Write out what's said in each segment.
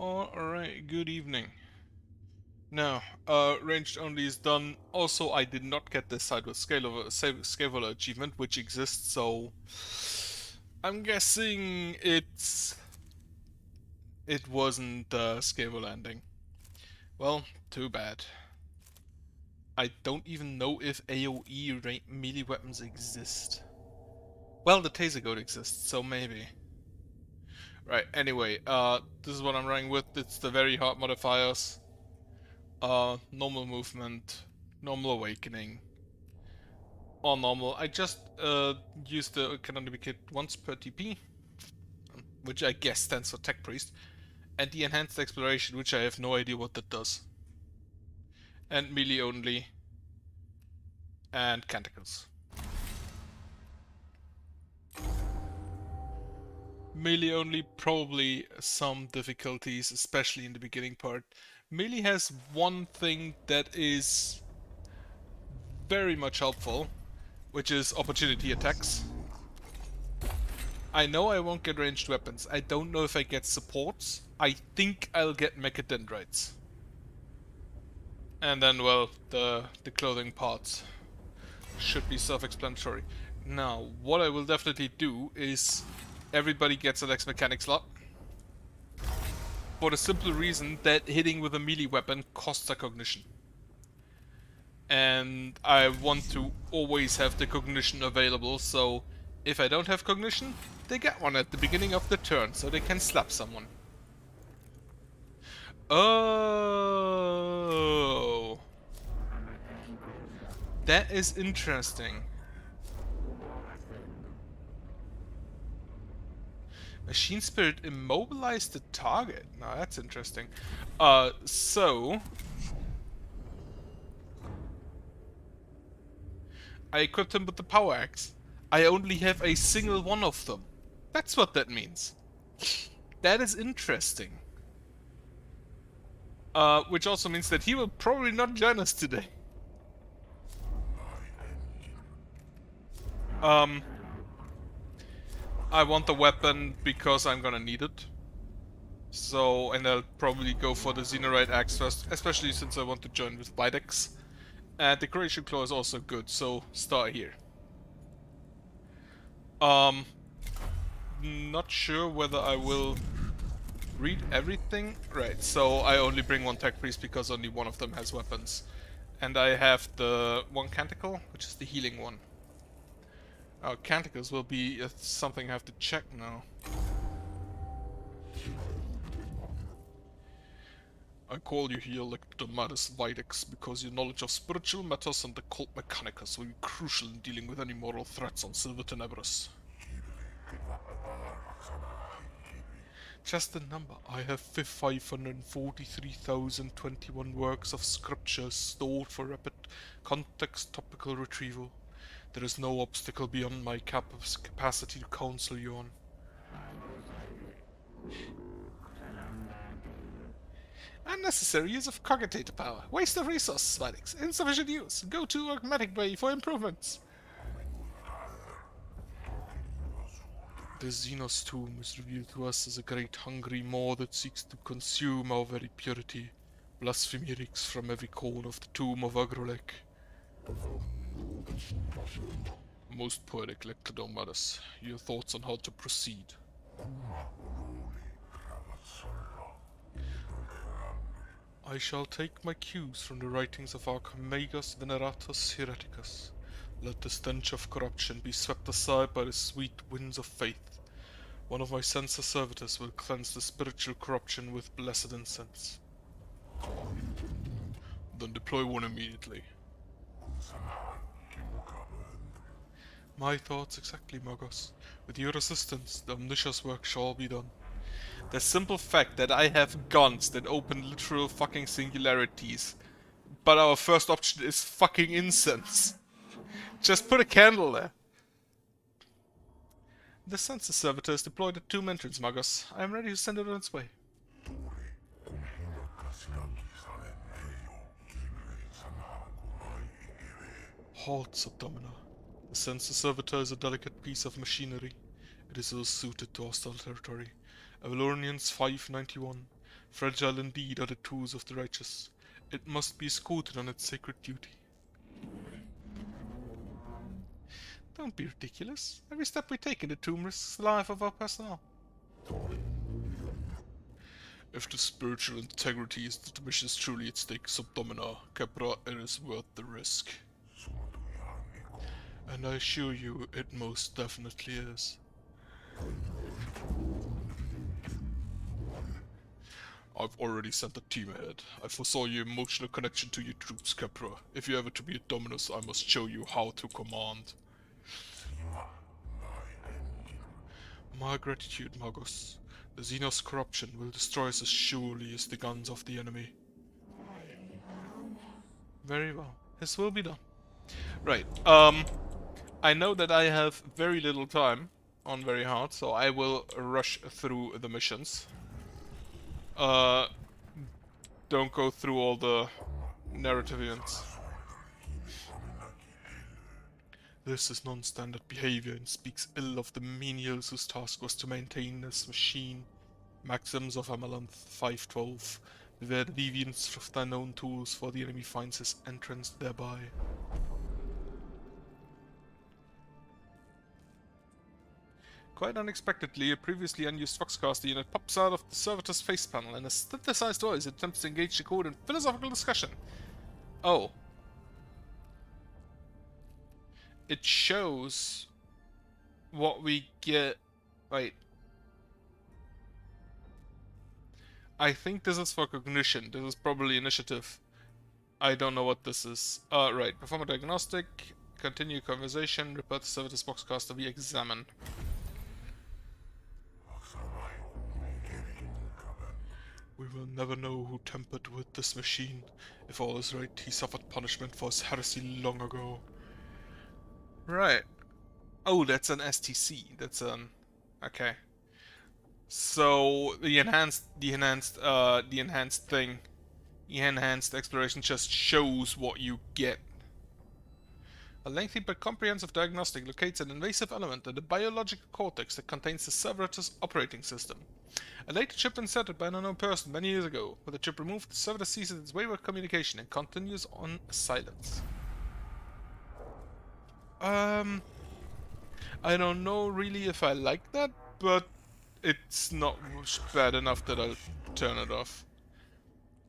Alright, good evening. Now, ranged only is done. Also, I did not get this side with scalar achievement, which exists, so I'm guessing it wasn't scalar landing. Well, too bad. I don't even know if AoE melee weapons exist. Well, the taser goat exists, so maybe. Right, anyway, this is what I'm running with. It's the very hard modifiers. Normal movement, normal awakening, or normal. I just used the can only be killed once per TP, which I guess stands for Tech Priest, and the enhanced exploration, which I have no idea what that does. And melee only, and Canticles. Melee only, probably some difficulties, especially in the beginning part. Melee has one thing that is very much helpful, which is opportunity attacks. I know I won't get ranged weapons. I don't know if I get supports. I think I'll get mechadendrites. And then, well, the clothing parts should be self-explanatory. Now, what I will definitely do is everybody gets an ex-mechanic slot. For the simple reason that hitting with a melee weapon costs a cognition. And I want to always have the cognition available, so if I don't have cognition, they get one at the beginning of the turn, so they can slap someone. Oh, that is interesting. Machine Spirit immobilized the target. Now that's interesting. So I equipped him with the power axe. I only have a single one of them. That's what that means. That is interesting. Which also means that he will probably not join us today. I want the weapon because I'm gonna need it. So, and I'll probably go for the Xenorite Axe first, especially since I want to join with Videx. And the Croatian Claw is also good, so start here. Not sure whether I will read everything. Right, so I only bring one Tech Priest because only one of them has weapons. And I have the one Canticle, which is the healing one. Canticles will be something I have to check now. I call you here, Lectomatus Videx, because your knowledge of spiritual matters and the cult Mechanicus will be crucial in dealing with any moral threats on Silver Tenebris. Just a number. I have 543,021 works of scripture stored for rapid context topical retrieval. There is no obstacle beyond my capacity to counsel you on. Unnecessary use of cogitator power. Waste of resources, Vidix. Insufficient use. Go to Arithmetic Bay for improvements. The Xenos tomb is revealed to us as a great hungry maw that seeks to consume our very purity. Blasphemy reeks from every corner of the tomb of Agrolek. Most poetic Lectodomatus, your thoughts on how to proceed. I shall take my cues from the writings of Archimagus Veneratus Hereticus. Let the stench of corruption be swept aside by the sweet winds of faith. One of my censor servitors will cleanse the spiritual corruption with blessed incense. Then deploy one immediately. My thoughts exactly, Magos. With your assistance, the omniscious work shall be done. The simple fact that I have guns that open literal fucking singularities, but our first option is fucking incense. Just put a candle there. The census servitor is deployed at 2 entrance, Magos. I am ready to send it on its way. Halt, Subdomina. The census servitor is a delicate piece of machinery. It is ill suited to hostile territory. Avalonians 591. Fragile indeed are the tools of the righteous. It must be escorted on its sacred duty. Don't be ridiculous. Every step we take in the tomb risks the life of our personnel. If the spiritual integrity is the mission is truly at stake, Subdomina, Capra, it is worth the risk. And I assure you, it most definitely is. I've already sent a team ahead. I foresaw your emotional connection to your troops, Capra. If you're ever to be a Dominus, I must show you how to command. My gratitude, Magos. The Xenos corruption will destroy us as surely as the guns of the enemy. Very well. This will be done. Right, I know that I have very little time on very hard, so I will rush through the missions. Don't go through all the narrative events. This is non-standard behavior and speaks ill of the menials whose task was to maintain this machine. Maxims of Amalanth 512. Beware the deviants of thy known tools, for the enemy finds his entrance thereby. Quite unexpectedly, a previously unused Foxcaster unit pops out of the servitor's face panel and a synthesized voice attempts to engage the code in philosophical discussion. Oh. It shows what we get. Wait. I think this is for cognition. This is probably initiative. I don't know what this is. Right. Perform a diagnostic. Continue conversation. Report the servitor's Foxcaster. We examine. We will never know who tampered with this machine. If all is right, he suffered punishment for his heresy long ago. Right. Oh, that's an STC. That's an... Okay. So, the enhanced exploration just shows what you get. A lengthy but comprehensive diagnostic locates an invasive element in the biological cortex that contains the servitor's operating system. A later chip inserted by an unknown person many years ago. With the chip removed, the servitor ceases its wayward communication and continues on silence. I don't know really if I like that, but it's not bad enough that I'll turn it off.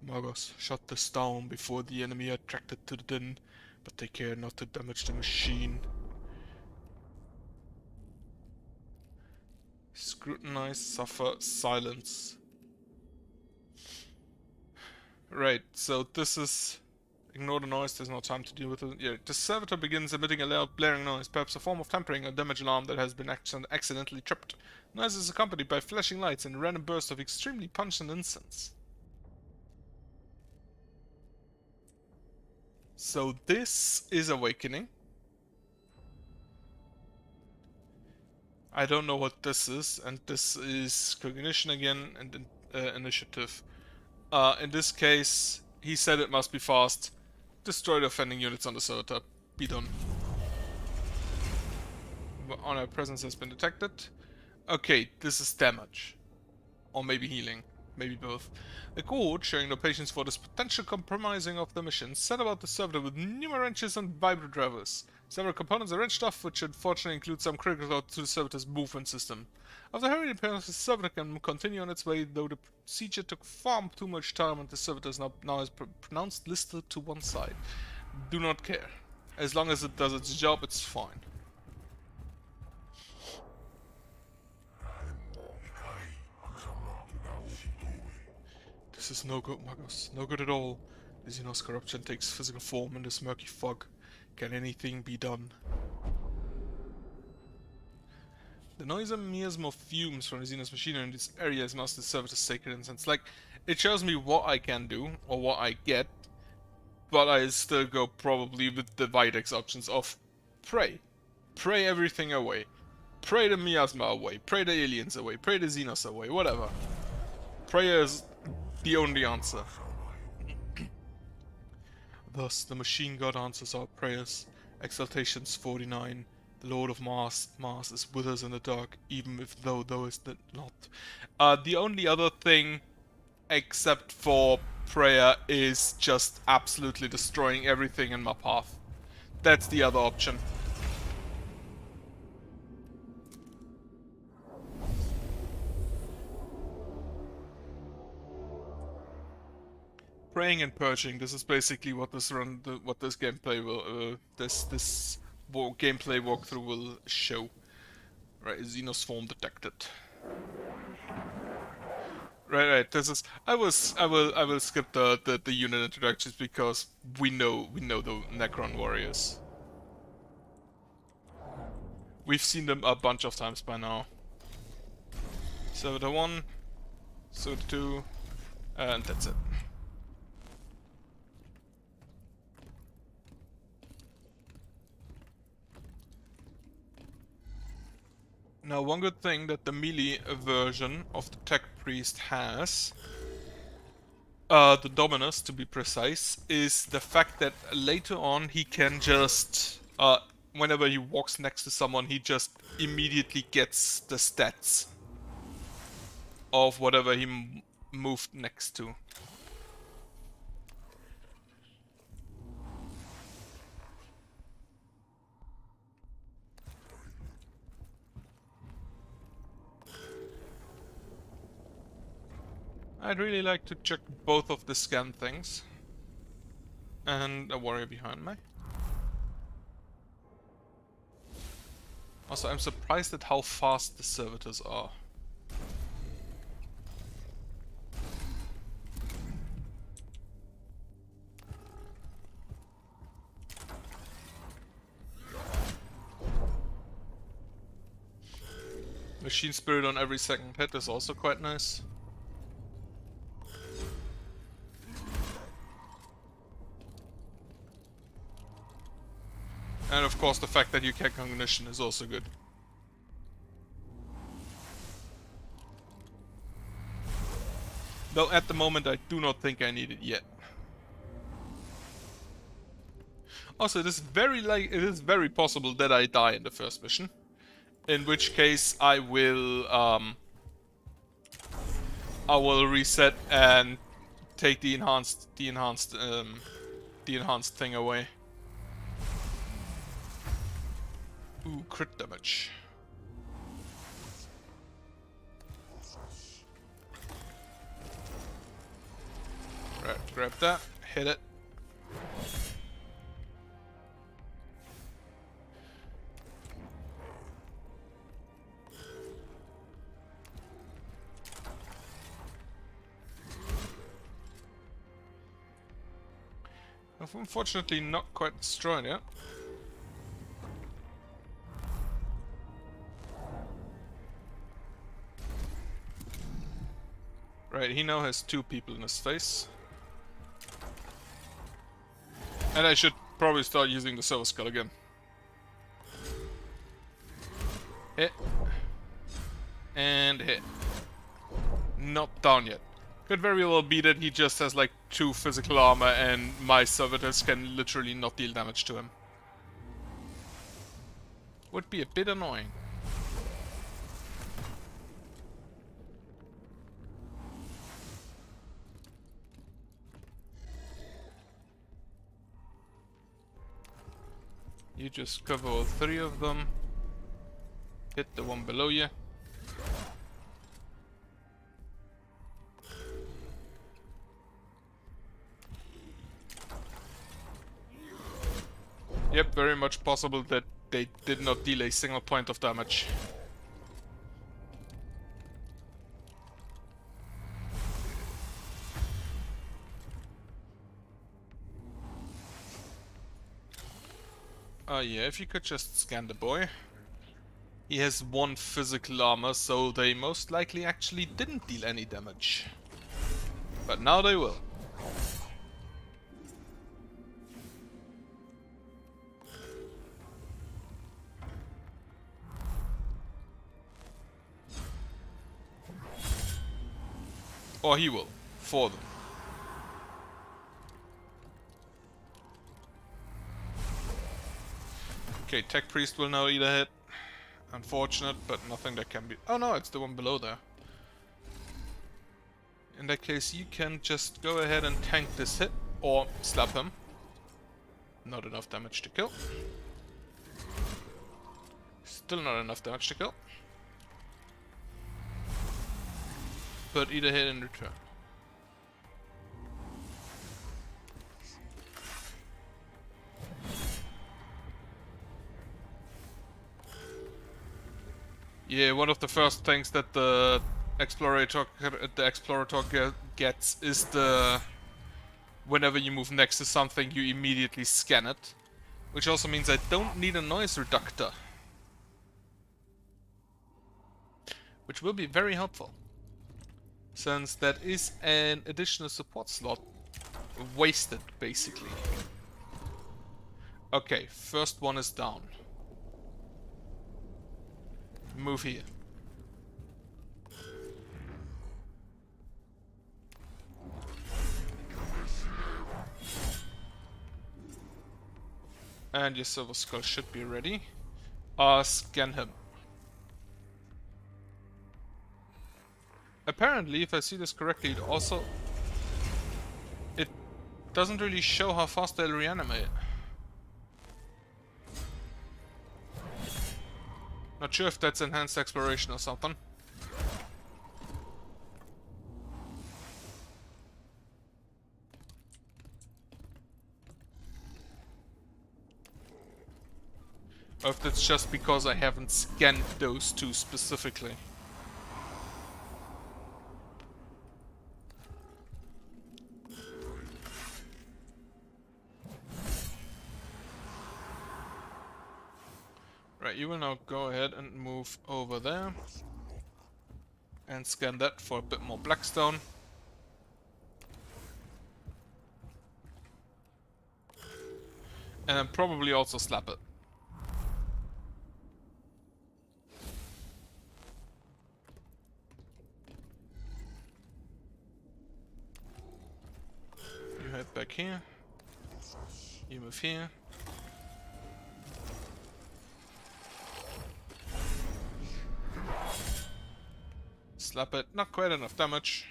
Magos, shut this down before the enemy are attracted to the din, but take care not to damage the machine. Scrutinize, suffer, silence. Right, so this is... Ignore the noise, there's no time to deal with it. Yeah, the servitor begins emitting a loud blaring noise, perhaps a form of tampering or damage alarm that has been accidentally tripped. Noise is accompanied by flashing lights and a random burst of extremely pungent incense. So this is awakening. I don't know what this is, and this is cognition again and initiative. In this case, he said it must be fast. Destroy the offending units on the servitor. Be done. Honor presence has been detected. Okay, this is damage. Or maybe healing. Maybe both. The cohort, showing no patience for this potential compromising of the mission, set about the servitor with numerous wrenches and vibro drivers. Several components are wrenched off, which unfortunately include some critical load to the servitor's movement system. After hurried repairs, the servitor can continue on its way, though the procedure took far too much time and the servitor is now is pronounced listed to one side. Do not care. As long as it does its job, it's fine. This is no good, Magos. No good at all. The Xenos corruption takes physical form in this murky fog. Can anything be done? The noise and miasma of fumes from the Xenos machinery in this area is master servitor's sacred incense. Like, it shows me what I can do, or what I get, but I still go probably with the Videx options of pray. Pray everything away. Pray the miasma away. Pray the aliens away. Pray the Xenos away. Whatever. Prayer is the only answer. Thus, the machine god answers our prayers. Exaltations 49. The Lord of Mars is with us in the dark, even if thou is not. The only other thing except for prayer, is just absolutely destroying everything in my path. That's the other option. Praying and purging. This is basically what this gameplay will, gameplay walkthrough will show. Right, Xenos form detected. Right. This is. I will skip the unit introductions because we know the Necron warriors. We've seen them a bunch of times by now. Servitor 1, Servitor 2, and that's it. Now, one good thing that the melee version of the Tech Priest has, the Dominus to be precise, is the fact that later on he can just, whenever he walks next to someone, he just immediately gets the stats of whatever he moved next to. I'd really like to check both of the scan things. And a warrior behind me. Also, I'm surprised at how fast the servitors are. Machine Spirit on every second hit is also quite nice. And of course the fact that you can cognition is also good. Though at the moment I do not think I need it yet. Also, it is very possible that I die in the first mission. In which case I will reset and take the enhanced thing away. Ooh, crit damage. Right, grab that, hit it. Unfortunately not quite destroyed yet. Right, he now has 2 people in his face. And I should probably start using the Silver Skull again. Hit. And hit. Not down yet. Could very well be that he just has like 2 physical armor and my servitors can literally not deal damage to him. Would be a bit annoying. You just cover all 3 of them. Hit the one below you. Yep, very much possible that they did not deal a single point of damage. Yeah, if you could just scan the boy. He has 1 physical armor, so they most likely actually didn't deal any damage. But now they will. Or he will, for them. Okay, Tech Priest will now eat a hit. Unfortunate, but nothing that can be... Oh no, it's the one below there. In that case, you can just go ahead and tank this hit, or slap him. Not enough damage to kill. Still not enough damage to kill. But either hit in return. Yeah, one of the first things that the explorator gets is the whenever you move next to something, you immediately scan it, which also means I don't need a noise reductor, which will be very helpful, since that is an additional support slot wasted, basically. Okay, first one is down. Move here. And your Silver Skull should be ready. Scan him. Apparently, if I see this correctly, it doesn't really show how fast they'll reanimate. Not sure if that's enhanced exploration or something. Or if that's just because I haven't scanned those two specifically. Right, you will now go ahead and move over there. And scan that for a bit more Blackstone. And then probably also slap it. You head back here. You move here. Slap it. Not quite enough damage.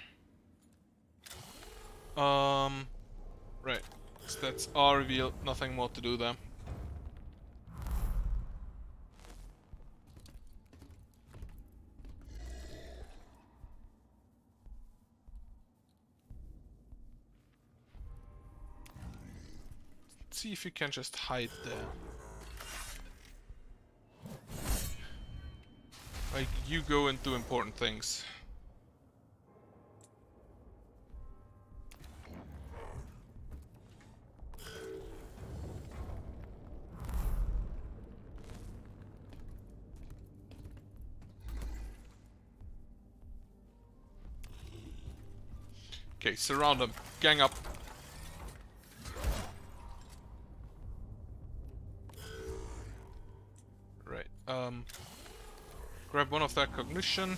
Right. Stats are revealed. Nothing more to do there. Let's see if you can just hide there. Like, you go and do important things. Okay, surround them. Gang up. Right, grab one of that cognition.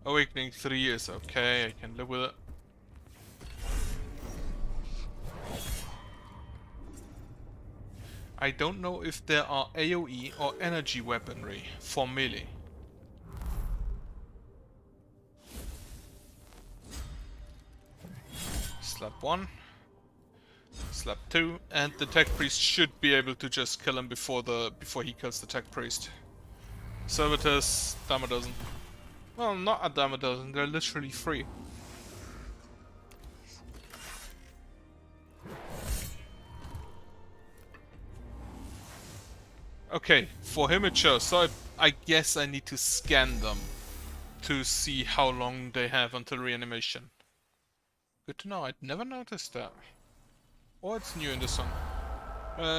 Awakening 3 is okay, I can live with it. I don't know if there are AoE or energy weaponry for melee. Slap 1. Slap 2. And the Tech Priest should be able to just kill him before he kills the Tech Priest. Servitors, dime a dozen. Well, not a dime a dozen, they're literally free. Okay, for him it shows, so I guess I need to scan them to see how long they have until reanimation. Good to know, I'd never noticed that. Or it's new in this one.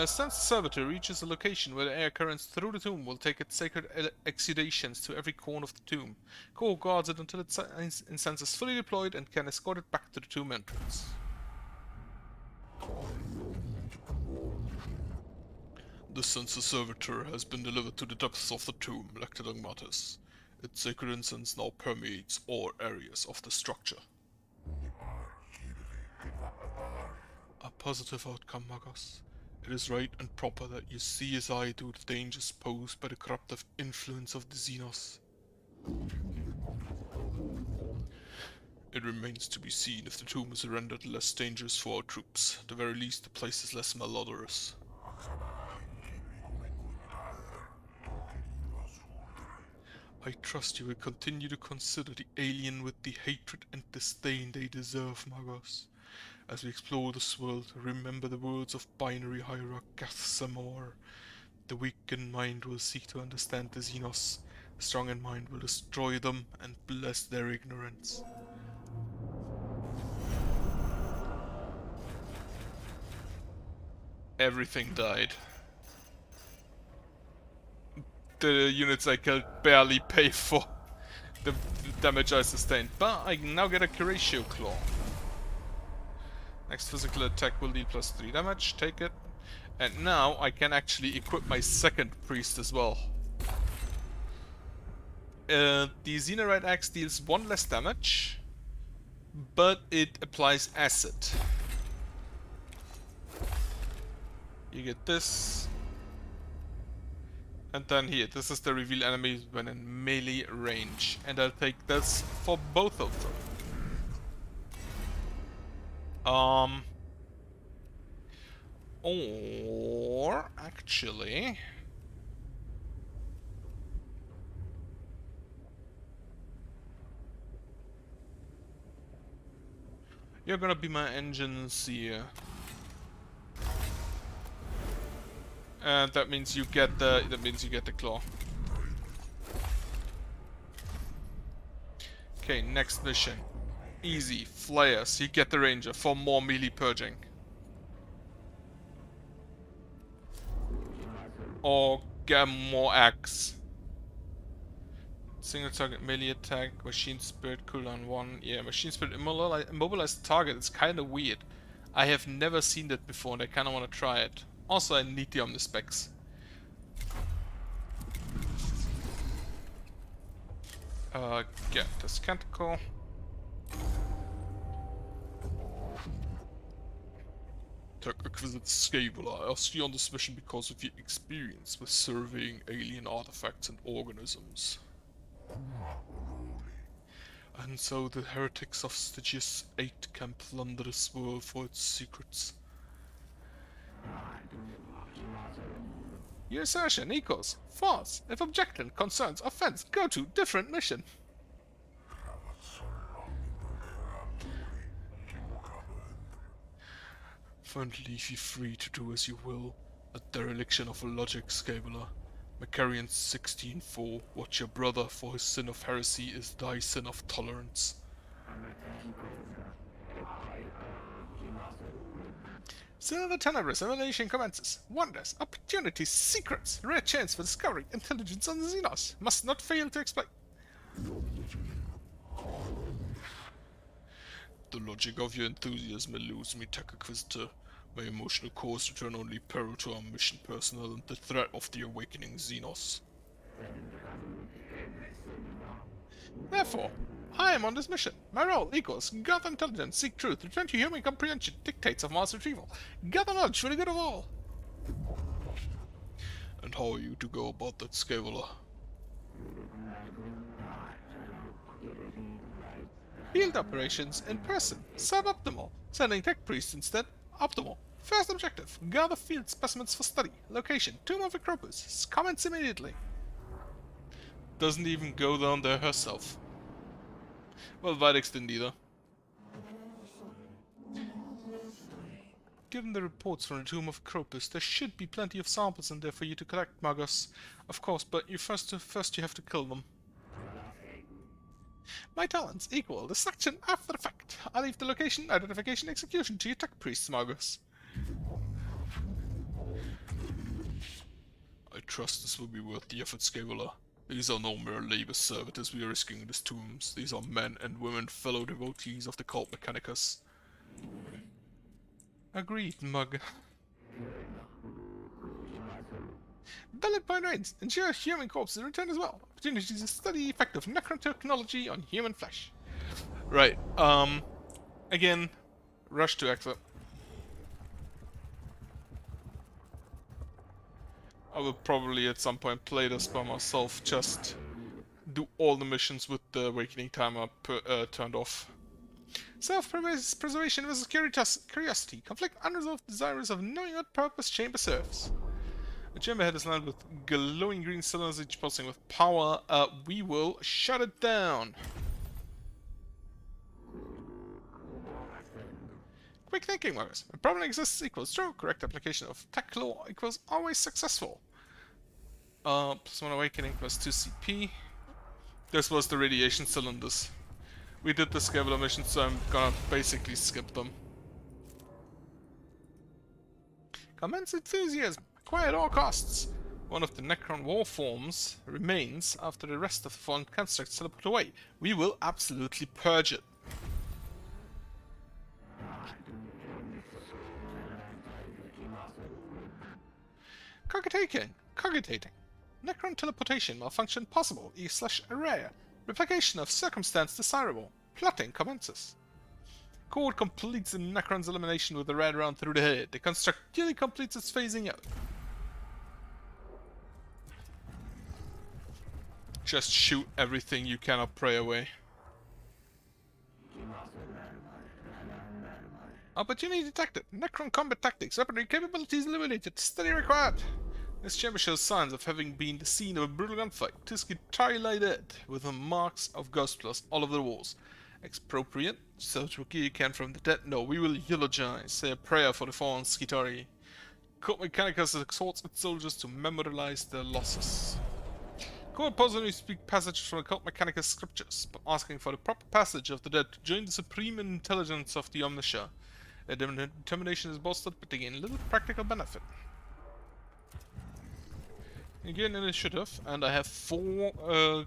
Since the servitor reaches a location where the air currents through the tomb will take its sacred exudations to every corner of the tomb. Core guards it until its incense is fully deployed and can escort it back to the tomb entrance. The censer servitor has been delivered to the depths of the tomb, Lector Dogmatis. Its sacred incense now permeates all areas of the structure. A positive outcome, Magos. It is right and proper that you see as I do the dangers posed by the corruptive influence of the Xenos. It remains to be seen if the tomb is rendered less dangerous for our troops. At the very least, the place is less malodorous. I trust you will continue to consider the alien with the hatred and disdain they deserve, Magos. As we explore this world, remember the words of binary hierarch Samor. The weak in mind will seek to understand the Xenos. The strong in mind will destroy them and bless their ignorance. Everything died. The units I killed barely pay for the damage I sustained. But I now get a Kalypso Claw. Next physical attack will deal +3 damage. Take it. And now I can actually equip my second priest as well. The Xenorite Axe deals 1 less damage, but it applies acid. You get this. And then here, this is the reveal enemies when in melee range. And I'll take this for both of them. Or actually, you're gonna be my engines here. And that means you get the claw. Okay, next mission. Easy, flares. You get the ranger for more melee purging. Or get more axe. Single target melee attack, machine spirit cooldown 1. Yeah, machine spirit immobilized target is kinda weird. I have never seen that before and I kinda wanna try it. Also, I need the omnispecs. Get this canticle. Tech Acquisitive Scaveler, I asked you on this mission because of your experience with surveying alien artifacts and organisms. And so the heretics of Stygius 8 can plunder this world for its secrets. Your assertion equals false. If objection concerns offense, go to different mission. Find leave you free to do as you will. A dereliction of logic, Scaveler. Macarian 16:4. Watch your brother, for his sin of heresy is thy sin of tolerance. So the Tenebris evaluation commences. Wonders, opportunities, secrets, rare chance for discovering intelligence on the Xenos. Must not fail to explain. The logic of your enthusiasm eludes me, Tech Inquisitor. My emotional cores return only peril to our mission personnel and the threat of the awakening Xenos. Therefore, I am on this mission. My role equals gather intelligence, seek truth, return to human comprehension, dictates of mass retrieval. Gather knowledge for the good of all. And how are you to go about that, Scaveler? Field operations in person. Suboptimal. Sending tech priests instead. Optimal. First objective. Gather field specimens for study. Location. Tomb of Acropus. Comments immediately. Doesn't even go down there herself. Well, Vidix didn't either. Given the reports from the Tomb of Acropus, there should be plenty of samples in there for you to collect, Magos. Of course, but you first you have to kill them. My talents equal destruction after the fact. I leave the location, identification, execution to your tech priests, Magos. I trust this will be worth the effort, Scaveler. These are no mere labor servitors we are risking in these tombs. These are men and women, fellow devotees of the cult Mechanicus. Agreed, Mug. Valid point rains. Ensure human corpses return as well. Opportunities to study the effect of necrotechnology on human flesh. Right, again, rush to exit. I will probably at some point play this by myself, just do all the missions with the awakening timer turned off. Self-preservation versus curiosity. Conflict unresolved desires of knowing what purpose chamber serves. The chamber head is lined with glowing green cylinders, each pulsing with power. We will shut it down. Quick thinking, Marcus. A problem exists equals true. Correct application of tech law equals always successful. Plus 1 awakening plus 2 CP. This was the radiation cylinders. We did the Scavenger mission, so I'm gonna basically skip them. Commence enthusiasm. Acquire at all costs. One of the Necron war forms remains after the rest of the fallen constructs teleport away. We will absolutely purge it. Cogitating. Necron teleportation malfunction possible, E/rare. Replication of circumstance desirable. Plotting commences. Cord completes the Necron's elimination with a red round through the head. The construct duly completes its phasing out. Just shoot everything you cannot pray away. Opportunity detected. Necron combat tactics. Weaponry capabilities eliminated. Study required. This chamber shows signs of having been the scene of a brutal gunfight. Tisk entirely dead, with the marks of Ghost Plus all over the walls. Expropriate. Search what you can from the dead. No, we will eulogize. Say a prayer for the fallen Skitari. Cult Mechanicus exhorts its soldiers to memorialize their losses. Court personally speak passages from the Cult Mechanicus scriptures, but asking for the proper passage of the dead to join the supreme intelligence of the Omniscia. Their determination is bolstered, but they gain little practical benefit. Again, initiative, and I have 4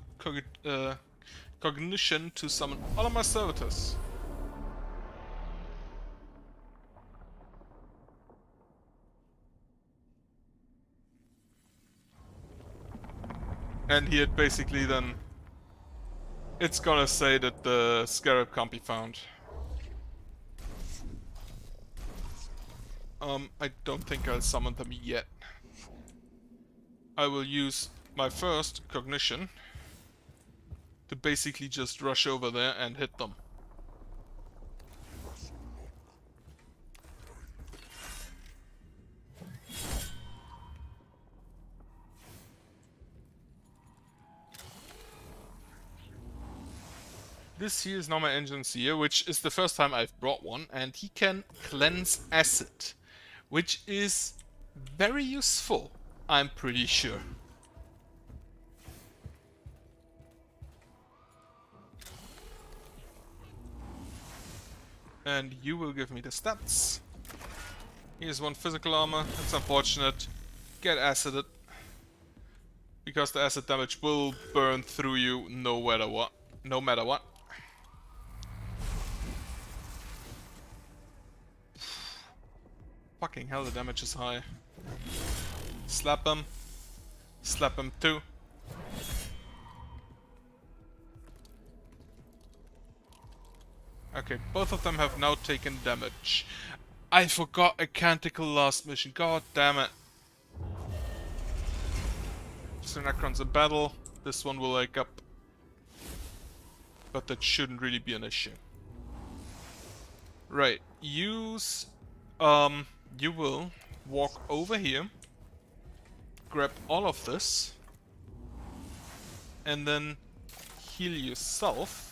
cognition to summon all of my servitors. And here, basically, then it's gonna say that the scarab can't be found. I don't think I'll summon them yet. I will use my first cognition to basically just rush over there and hit them. This here is now my Engineer, which is the first time I've brought one, and he can cleanse acid, which is very useful, I'm pretty sure. And you will give me the stats. Here's 1 physical armor. It's unfortunate. Get acided. Because the acid damage will burn through you no matter what. No matter what. Fucking hell, the damage is high. Slap him. Slap him too. Okay, both of them have now taken damage. I forgot a canticle last mission, god damn it. So Necron's in battle, this one will wake up. But that shouldn't really be an issue. Right, use... you will walk over here, grab all of this, and then heal yourself.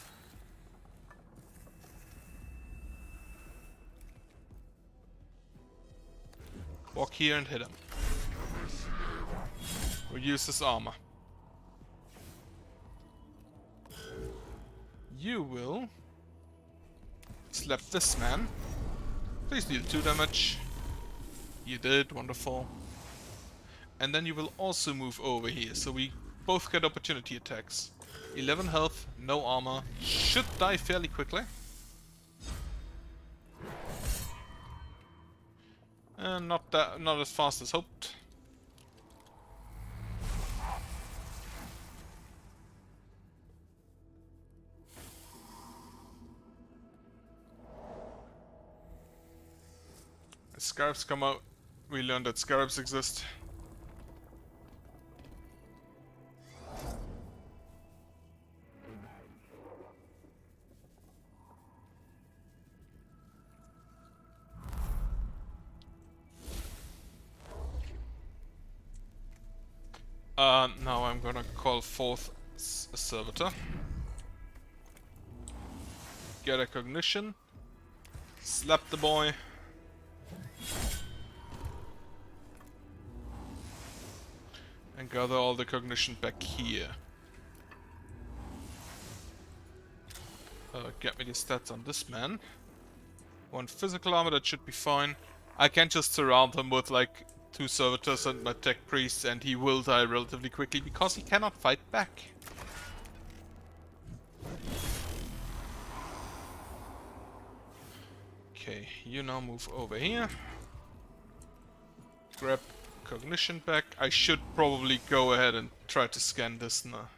Walk here and hit him. Or use his armor. You will slap this man. Please deal 2 damage. You did, wonderful. And then you will also move over here, so we both get opportunity attacks. 11 health, no armor, should die fairly quickly. And not as fast as hoped. As scarabs come out, we learned that scarabs exist. Now I'm gonna call forth a servitor. Get a cognition. Slap the boy. And gather all the cognition back here. Get me the stats on this man. 1 physical armor, that should be fine. I can just surround him with like 2 servitors and my tech priest, and he will die relatively quickly because he cannot fight back. Okay, you now move over here. Grab cognition back. I should probably go ahead and try to scan this now.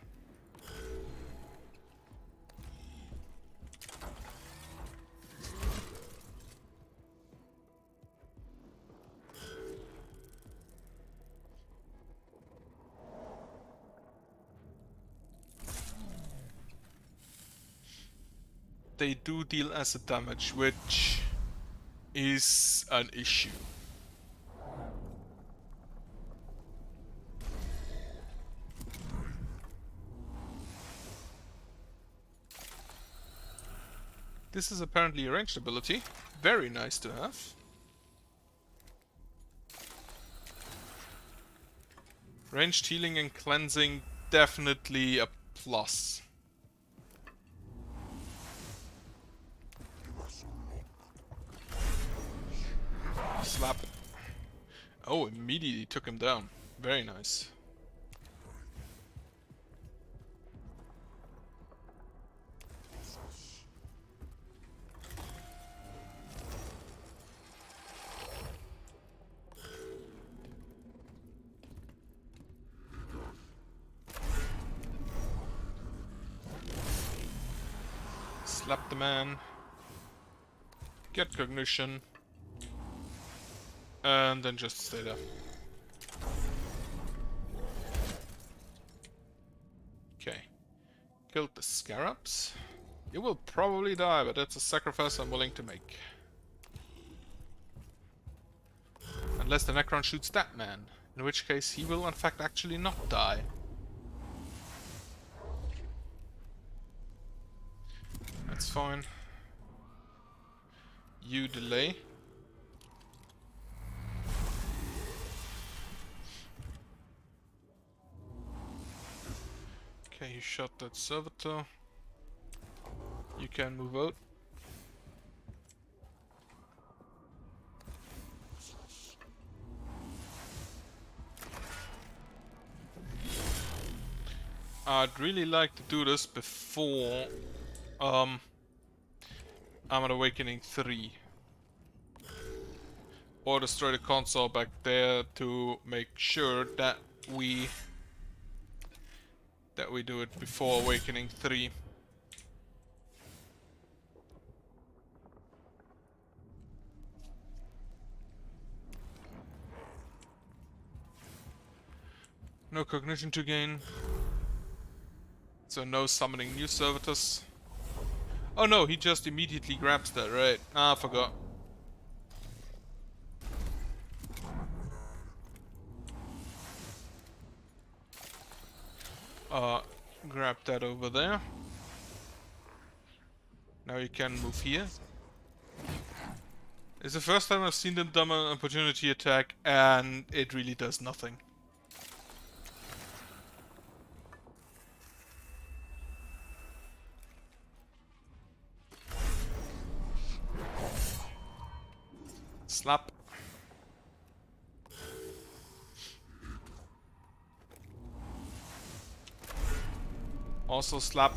They do deal acid damage, which is an issue. This is apparently a ranged ability. Very nice to have. Ranged healing and cleansing, definitely a plus. Slap. Oh, immediately took him down. Very nice. Slap the man. Get cognition. And then just stay there. Okay. Killed the scarabs. You will probably die, but that's a sacrifice I'm willing to make. Unless the Necron shoots that man. In which case he will in fact actually not die. That's fine. You delay. Okay, you shot that servitor. You can move out. I'd really like to do this before Armored Awakening 3. Or destroy the console back there to make sure that we do it before Awakening 3. No cognition to gain. So no summoning new servitors. Oh no, he just immediately grabs that, right? Ah, I forgot. Grab that over there. Now you can move here. It's the first time I've seen them do an opportunity attack, and it really does nothing. Slap. Also slap.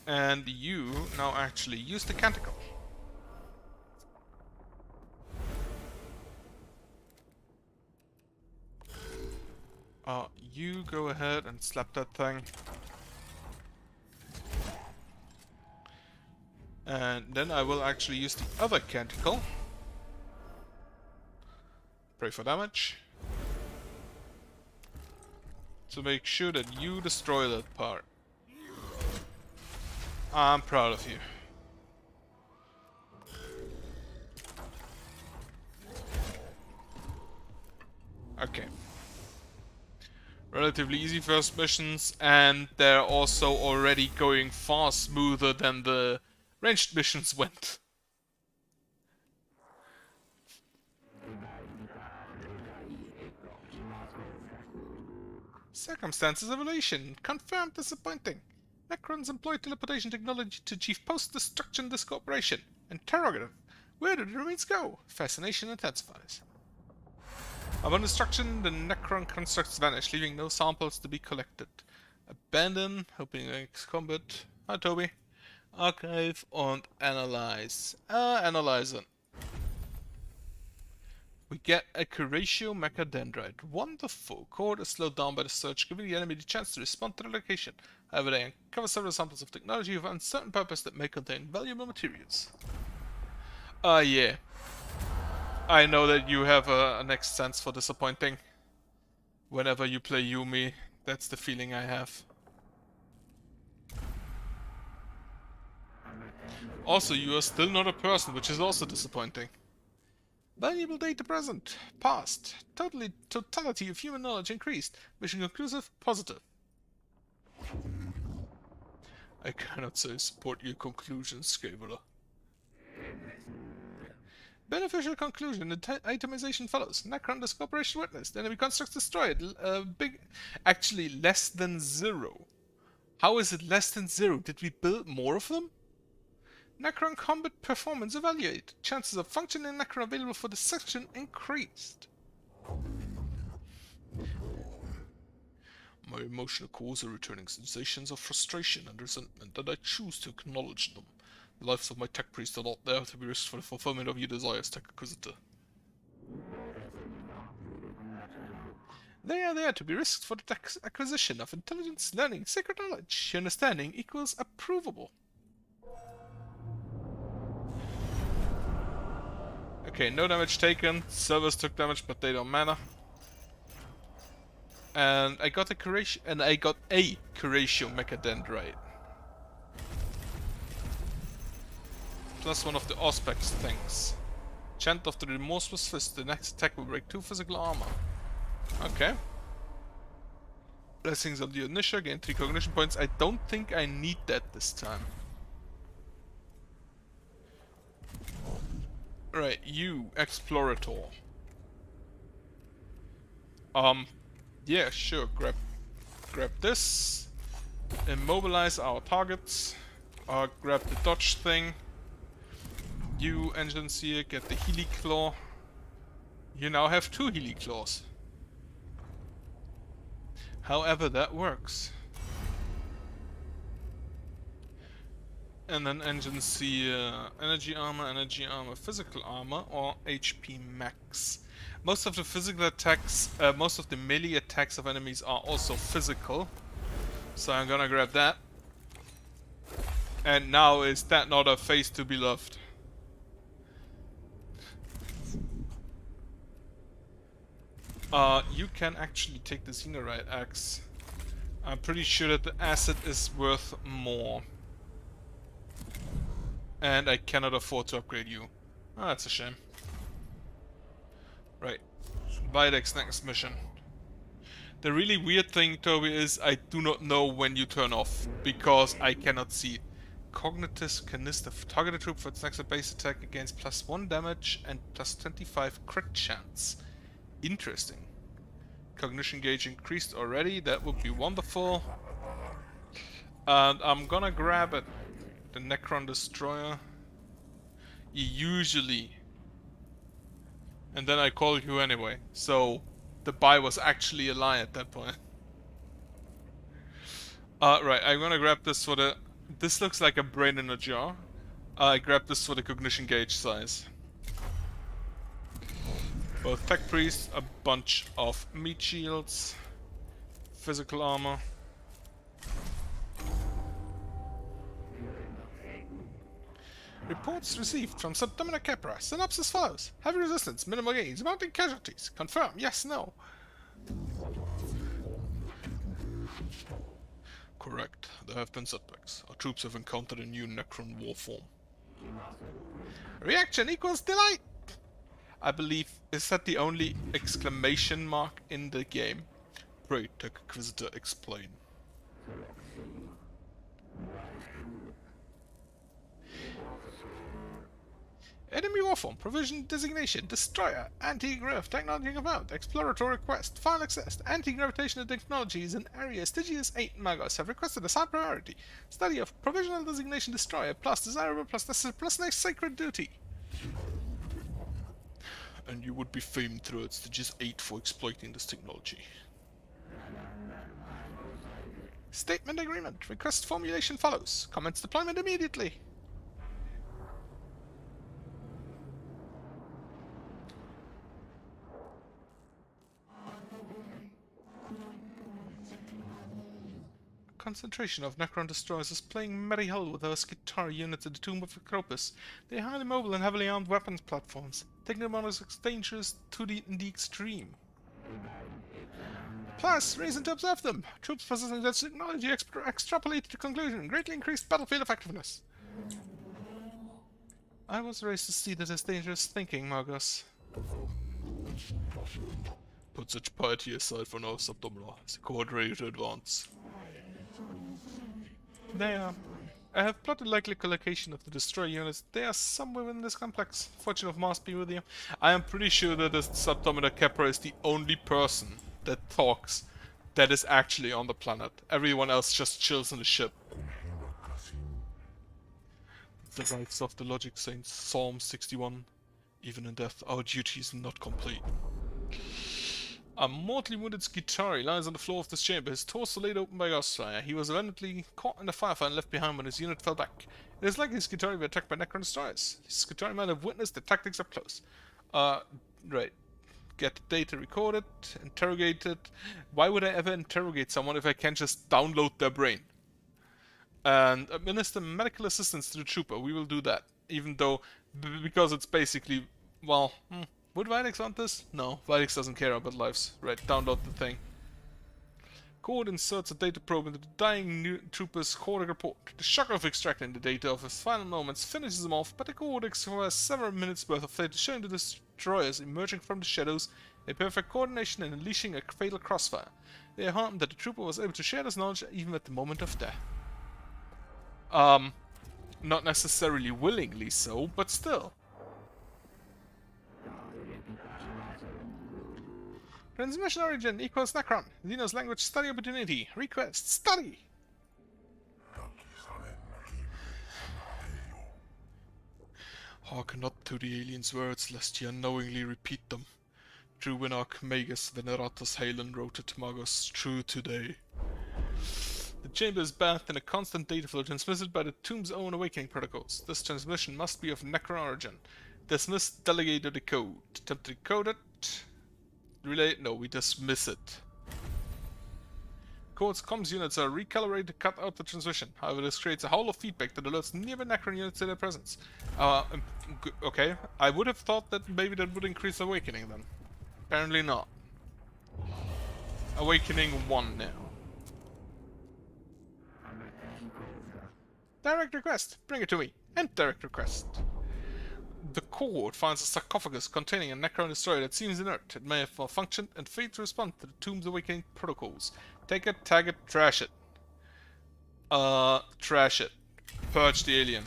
And you now actually use the canticle. You go ahead and slap that thing. And then I will actually use the other canticle. Pray for damage. To make sure that you destroy that part. I'm proud of you. Okay. Relatively easy first missions, and they're also already going far smoother than the ranged missions went. Circumstances evaluation confirmed disappointing. Necrons employ teleportation technology to achieve post-destruction this cooperation. Interrogative. Where do the remains go? Fascination intensifies. Upon destruction, the Necron constructs vanish, leaving no samples to be collected. Abandon, hoping next combat. Hi Toby. Archive und analyze. Analyze it. We get a Kalypso Mechadendrite. Wonderful. Core is slowed down by the surge, giving the enemy the chance to respond to the location. However, they uncover several samples of technology of uncertain purpose that may contain valuable materials. Yeah. I know that you have a next sense for disappointing. Whenever you play Yumi, that's the feeling I have. Also, you are still not a person, which is also disappointing. Valuable data present. Past. Totality of human knowledge increased. Mission conclusive. Positive. I cannot say support your conclusions, Scaveler. Beneficial conclusion. Itemization follows. Necron does cooperation witnessed. The enemy constructs destroyed. Actually, less than 0. How is it less than 0? Did we build more of them? Necron combat performance evaluated. Chances of functioning Necron available for dissection increased. My emotional cores are returning sensations of frustration and resentment, and I choose to acknowledge them. The lives of my tech priests are not there to be risked for the fulfillment of your desires, Tech Acquisitor. They are there to be risked for the acquisition of intelligence, learning, sacred knowledge. Your understanding equals approvable. Okay, no damage taken. Servers took damage, but they don't matter. And I got a Kalypso, Mechadendrite. Plus one of the Auspex things. Chant of the Remorseless Fist. The next attack will break 2 physical armor. Okay. Blessings of the Initial. Gain 3 cognition points. I don't think I need that this time. Right, you, Explorator. Yeah, sure, grab this. Immobilize our targets. Grab the dodge thing. You, Engine Seer, get the Healy Claw. You now have 2 Healy Claws. However that works. And then Engine Seer, energy armor, physical armor, or HP max. Most of the physical attacks, most of the melee attacks of enemies are also physical. So I'm gonna grab that. And now is that not a face to be loved? You can actually take the Xenorite axe. I'm pretty sure that the acid is worth more. And I cannot afford to upgrade you. Oh, that's a shame. Right. Videx next mission. The really weird thing, Toby, is I do not know when you turn off, because I cannot see. Cognitive Canister. Target a troop for its next base attack against +1 damage and +25 crit chance. Interesting. Cognition gauge increased already, that would be wonderful. And I'm gonna grab it. The Necron Destroyer. Usually. And then I called you anyway. So the buy was actually a lie at that point. Right, I'm gonna grab this for the... This looks like a brain in a jar. I grabbed this for the cognition gauge size. Both Tech Priests, a bunch of meat shields, physical armor. Reports received from Subdomina Capra. Synopsis follows. Heavy resistance, minimal gains, mounting casualties. Confirm, yes, no. Correct. There have been setbacks. Our troops have encountered a new Necron war form. Reaction equals delight! I believe, is that the only exclamation mark in the game? Pray, Inquisitor, explain. Enemy warform, provision designation, destroyer, anti-grav, technology confirmed, exploratory quest, file accessed, anti-gravitational technologies in area Stygius 8 Magos have requested a high priority. Study of provisional designation destroyer plus desirable plus necessary plus next sacred duty. And you would be famed throughout Stygius 8 for exploiting this technology. Statement agreement. Request formulation follows. Commence deployment immediately. Concentration of Necron destroyers is playing merry hell with our Skitarii units at the Tomb of Acropus. They are highly mobile and heavily armed weapons platforms, taking them on as dangerous to the extreme. Plus, reason to observe them. Troops possessing this technology extrapolate to conclusion, greatly increased battlefield effectiveness. I was raised to see that as dangerous thinking, Margos. Put such piety aside for now, Subdomla. Is the cohort ready to advance? They are. I have plotted likely collocation of the destroyer units. They are somewhere within this complex. Fortune of Mars be with you. I am pretty sure that this Subdomina Kepra is the only person that talks that is actually on the planet. Everyone else just chills in the ship. The rights of the Logic Saints, Psalm 61. Even in death, our duty is not complete. A mortally wounded Skitari lies on the floor of this chamber, his torso laid open by Ghostfire. He was relentlessly caught in the firefight and left behind when his unit fell back. It is likely Skitari were attacked by Necron destroyers. Skitari might have witnessed the tactics up close. Right. Get the data recorded, interrogated. Why would I ever interrogate someone if I can't just download their brain? And administer medical assistance to the trooper. We will do that. Even though, because it's basically, well, would Vilex want this? No, Vilex doesn't care about lives. Right, download the thing. Cord inserts a data probe into the dying new trooper's Cordic report. The shock of extracting the data of his final moments finishes him off, but the Cordic requires several minutes worth of data showing the destroyers emerging from the shadows, a perfect coordination and unleashing a fatal crossfire. They are heartened that the trooper was able to share this knowledge even at the moment of death. Not necessarily willingly so, but still. Transmission origin equals Necron. Xenos language study opportunity. Request study. Hearken not to the aliens' words, lest ye unknowingly repeat them. True Winarch Magus Veneratus Halen wrote it, Magos, true today. The chamber is bathed in a constant data flow transmitted by the tomb's own awakening protocols. This transmission must be of Necron origin. Dismiss, delegate, or decode. Attempt to decode it. Relay? No, we dismiss it. Code's comms units are recalibrated to cut out the transmission. However, this creates a howl of feedback that alerts nearby Necron units to their presence. Okay. I would have thought that maybe that would increase awakening then. Apparently not. Awakening 1 now. Direct request. Bring it to me. End direct request. The cohort finds a sarcophagus containing a Necron destroyer that seems inert. It may have malfunctioned and failed to respond to the tomb's awakening protocols. Take it, tag it, trash it. Trash it. Purge the alien.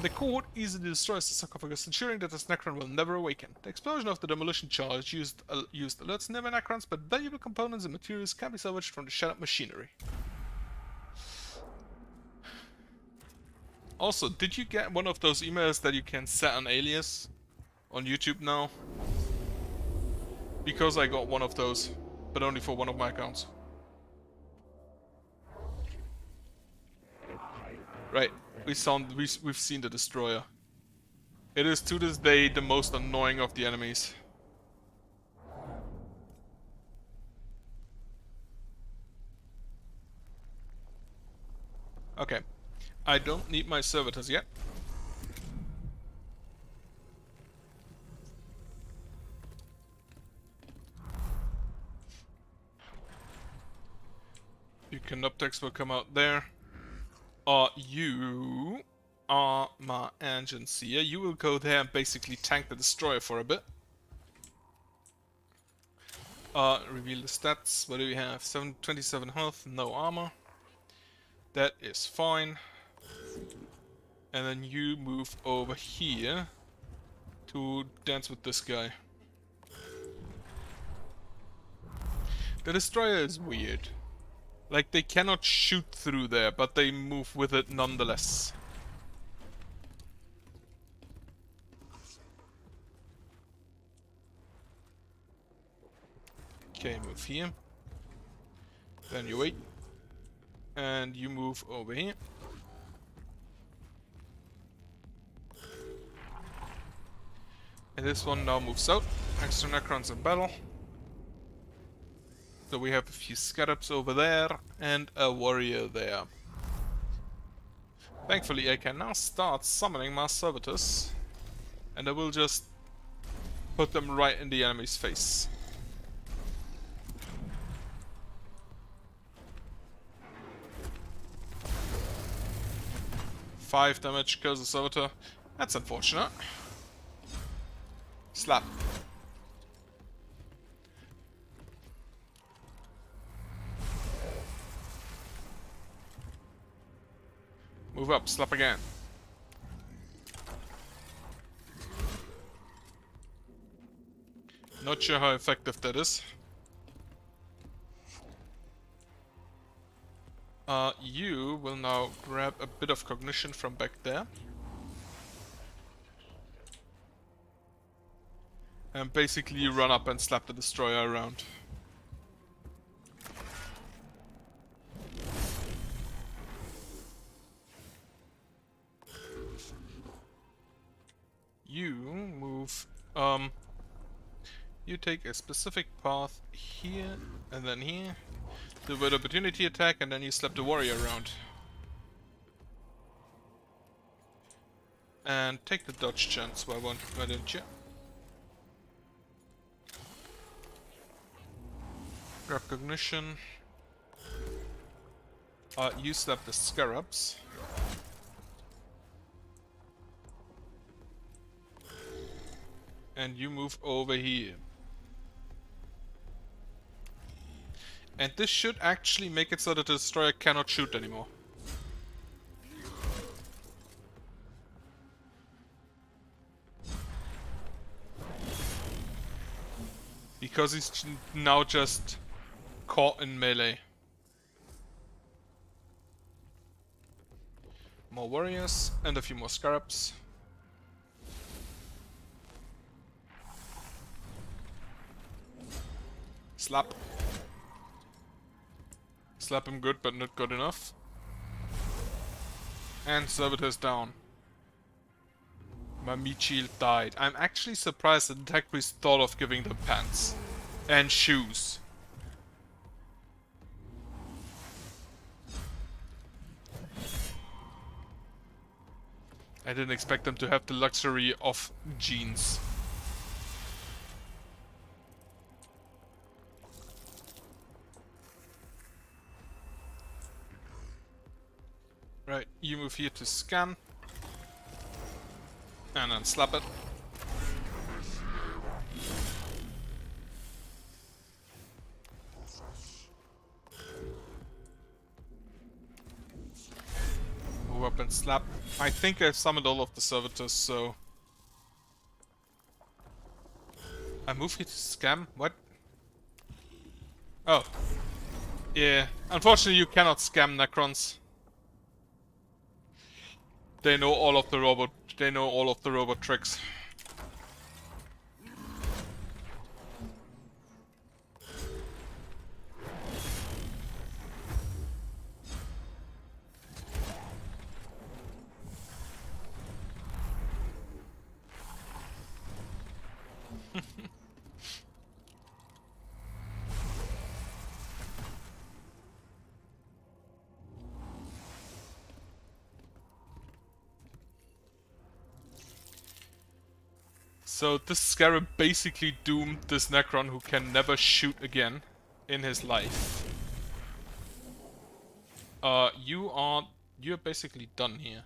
The cohort easily destroys the sarcophagus, ensuring that this Necron will never awaken. The explosion of the demolition charge used alerts nearby Necrons, but valuable components and materials can be salvaged from the shut-up machinery. Also, did you get one of those emails that you can set an alias on YouTube now? Because I got one of those, but only for one of my accounts. Right, we've seen the destroyer. It is to this day the most annoying of the enemies. Okay. I don't need my servitors yet. Your Canoptex will come out there. You are my engines here. You will go there and basically tank the destroyer for a bit. Reveal the stats. What do we have? 27 health, no armor. That is fine. And then you move over here to dance with this guy. The destroyer is weird. Like, they cannot shoot through there, but they move with it nonetheless. Okay, move here. Then you wait. And you move over here. And this one now moves out. Extra Necrons in battle. So we have a few scarabs over there and a warrior there. Thankfully I can now start summoning my servitors. And I will just put them right in the enemy's face. Five damage kills the servitor. That's unfortunate. Slap. Move up, slap again. Not sure how effective that is. You will now grab a bit of cognition from back there. And basically run up and slap the destroyer around. You move, you take a specific path here and then here. Do an opportunity attack and then you slap the warrior around. And take the dodge chance, why don't you? Grab cognition. You slap the scarabs. And you move over here. And this should actually make it so that the destroyer cannot shoot anymore. Because he's now just caught in melee. More warriors and a few more scarabs. Slap. Slap him good, but not good enough. And servitors down. My meat shield died. I'm actually surprised that the tech priest thought of giving them pants. And shoes. I didn't expect them to have the luxury of jeans. Right, you move here to scan. And then slap it. Move up and slap. I think I've summoned all of the servitors, so... I move here to scam? What? Oh. Yeah. Unfortunately you cannot scam Necrons. They know all of the robot tricks. So this Scarab basically doomed this Necron who can never shoot again in his life. You're basically done here.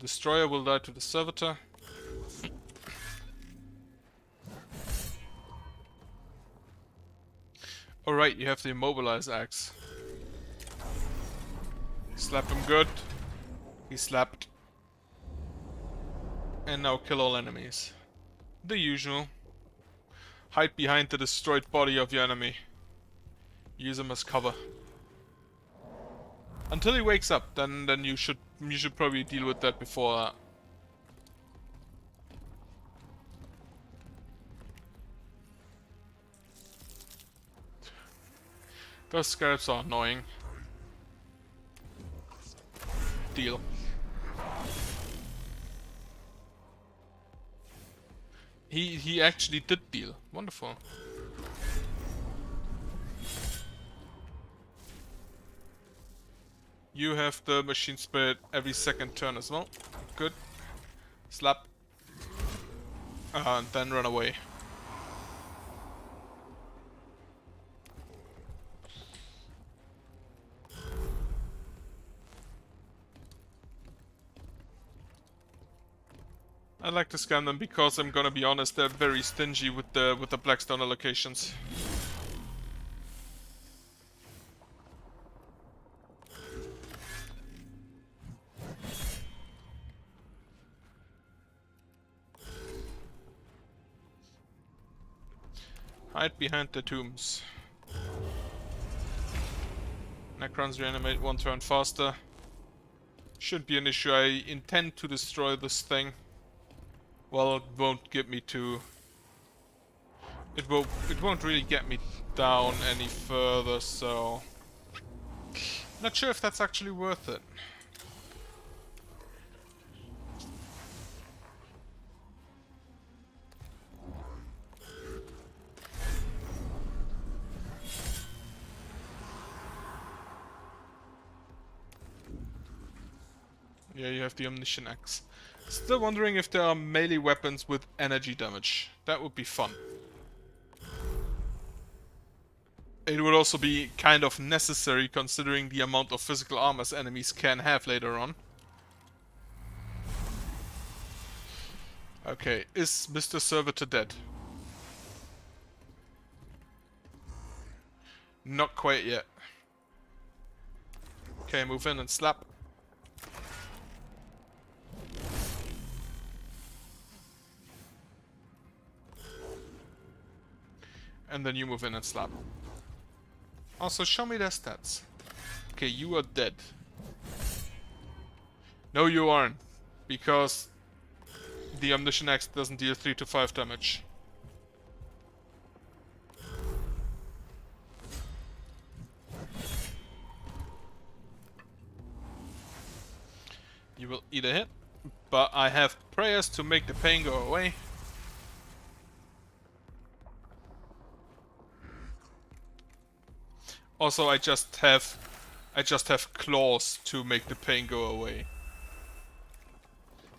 destroyer will die to the servitor. Alright, you have the immobilize axe. Slap him good. He slapped. And now kill all enemies. The usual. Hide behind the destroyed body of your enemy. Use him as cover. Until he wakes up, then you should probably deal with that before that. Those scarabs are annoying. Deal. He actually did deal. Wonderful. You have the machine spirit every second turn as well. Good. Slap. And then run away. I like to scan them because I'm gonna be honest, they're very stingy with the Blackstone allocations. Hide behind the tombs. Necrons reanimate 1 turn faster. Shouldn't be an issue. I intend to destroy this thing. Well, it won't get me to... It won't really get me down any further, so... Not sure if that's actually worth it. Yeah, you have the Omniscient Axe. Still wondering if there are melee weapons with energy damage. That would be fun. It would also be kind of necessary considering the amount of physical armors enemies can have later on. Okay, is Mr. Servitor dead? Not quite yet. Okay, move in and slap. And then you move in and slap. Also, show me their stats. Okay, you are dead. No, you aren't. Because the Omniscient Axe doesn't deal 3 to 5 damage. You will eat a hit. But I have prayers to make the pain go away. Also, I just have claws to make the pain go away.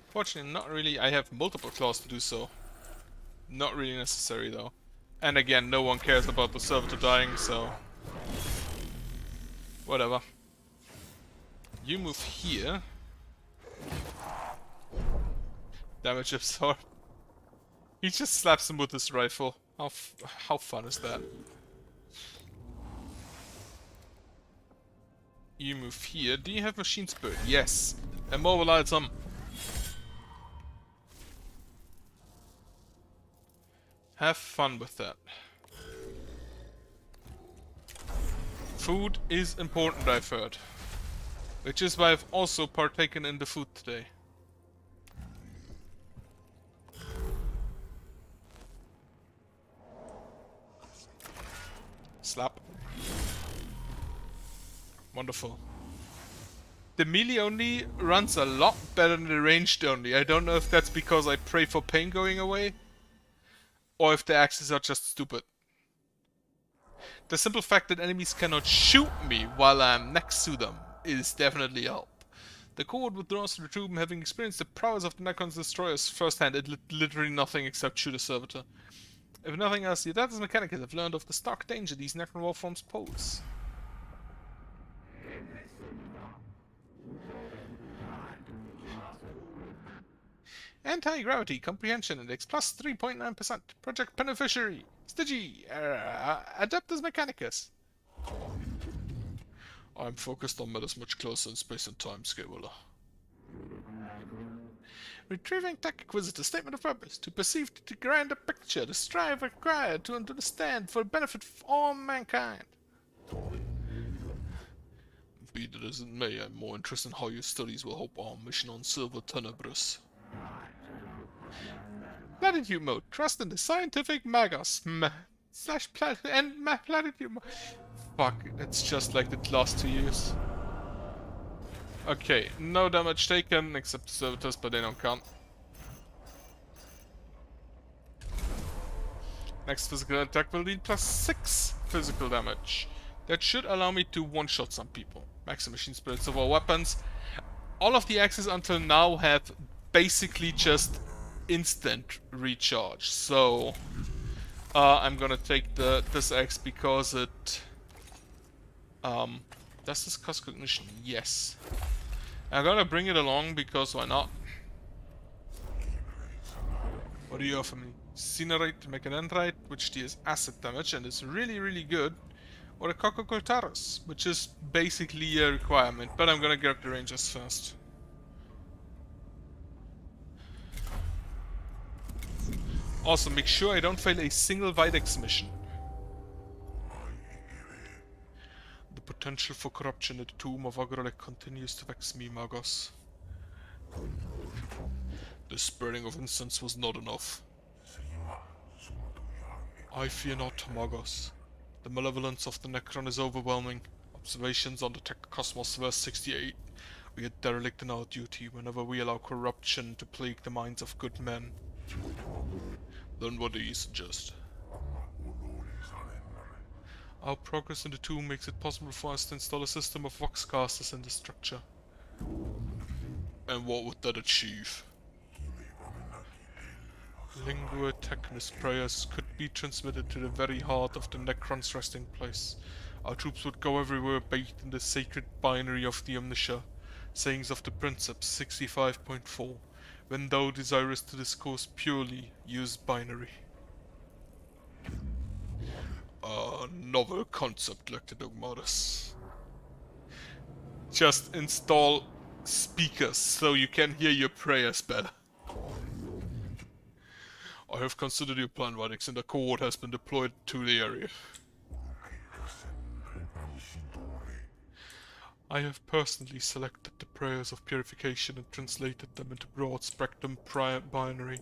Fortunately, not really. I have multiple claws to do so. Not really necessary though. And again, no one cares about the servitor dying, so whatever. You move here. Damage absorb. He just slaps him with his rifle. How fun is that? You move here. Do you have machine spirit? Yes. Immobilize him. Have fun with that. Food is important, I've heard. Which is why I've also partaken in the food today. Slap. Wonderful. The melee only runs a lot better than the ranged only. I don't know if that's because I pray for pain going away, or if the axes are just stupid. The simple fact that enemies cannot shoot me while I'm next to them is definitely a help. The cohort withdraws to the tomb, having experienced the prowess of the Necron's destroyers firsthand. It literally nothing except shoot a servitor. If nothing else, the Adeptus Mechanicus have learned of the stark danger these Necron war forms pose. Anti-gravity comprehension index plus 3.9%. Project beneficiary. Stigi. Adeptus Mechanicus. I'm focused on matters much closer in space and time, Scaveller. Retrieving Tech Inquisitor statement of purpose. To perceive the grander picture, the strive required to understand for the benefit of all mankind. Be that as it may, I'm more interested in how your studies will help our mission on Silver Tenebris. Platitude mode. Trust in the scientific magos. Platitude mode. Fuck, it's just like the last 2 years. Okay, no damage taken, except the servitors, but they don't count. Next physical attack will deal plus 6 physical damage. That should allow me to one-shot some people. Max machine spirits of all weapons. All of the axes until now have basically just instant recharge. So I'm gonna take this axe because it does this cost cognition? Yes. I'm gonna bring it along because why not? What do you offer me? Cinerate to make an Endrite, which deals acid damage and is really, really good. Or a Cococoltaris, which is basically a requirement, but I'm gonna grab the Rangers first. Also, make sure I don't fail a single Videx mission. The potential for corruption at the tomb of Agrolek continues to vex me, Magos. The spreading of incense was not enough. I fear not, Magos. The malevolence of the Necron is overwhelming. Observations on the Tech Cosmos verse 68. We are derelict in our duty whenever we allow corruption to plague the minds of good men. Then what do you suggest? Our progress in the tomb makes it possible for us to install a system of voxcasters in the structure. And what would that achieve? Lingua Technis prayers could be transmitted to the very heart of the Necron's resting place. Our troops would go everywhere bathed in the sacred binary of the Omniscia. Sayings of the Princeps 65.4. When thou desirest to discourse purely, use binary. A novel concept, Lector Dogmatus. Just install speakers so you can hear your prayers better. I have considered your plan, Radix, and a cohort has been deployed to the area. I have personally selected the prayers of purification and translated them into broad spectrum binary.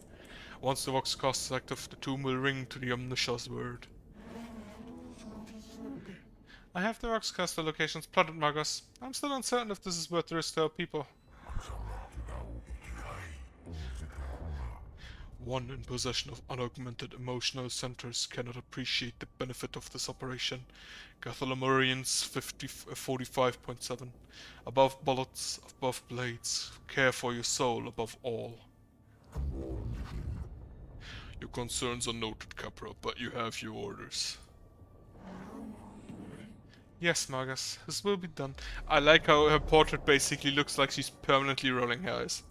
Once the voxcast is active, the tomb will ring to the Omniscia's word. I have the voxcaster locations plotted, Magos. I'm still uncertain if this is worth the risk to our people. One in possession of unaugmented emotional centers cannot appreciate the benefit of this operation. Cathalamurians 45.7. Above bullets, above blades. Care for your soul above all. Your concerns are noted, Capra, but you have your orders. Yes, Magus, this will be done. I like how her portrait basically looks like she's permanently rolling her eyes.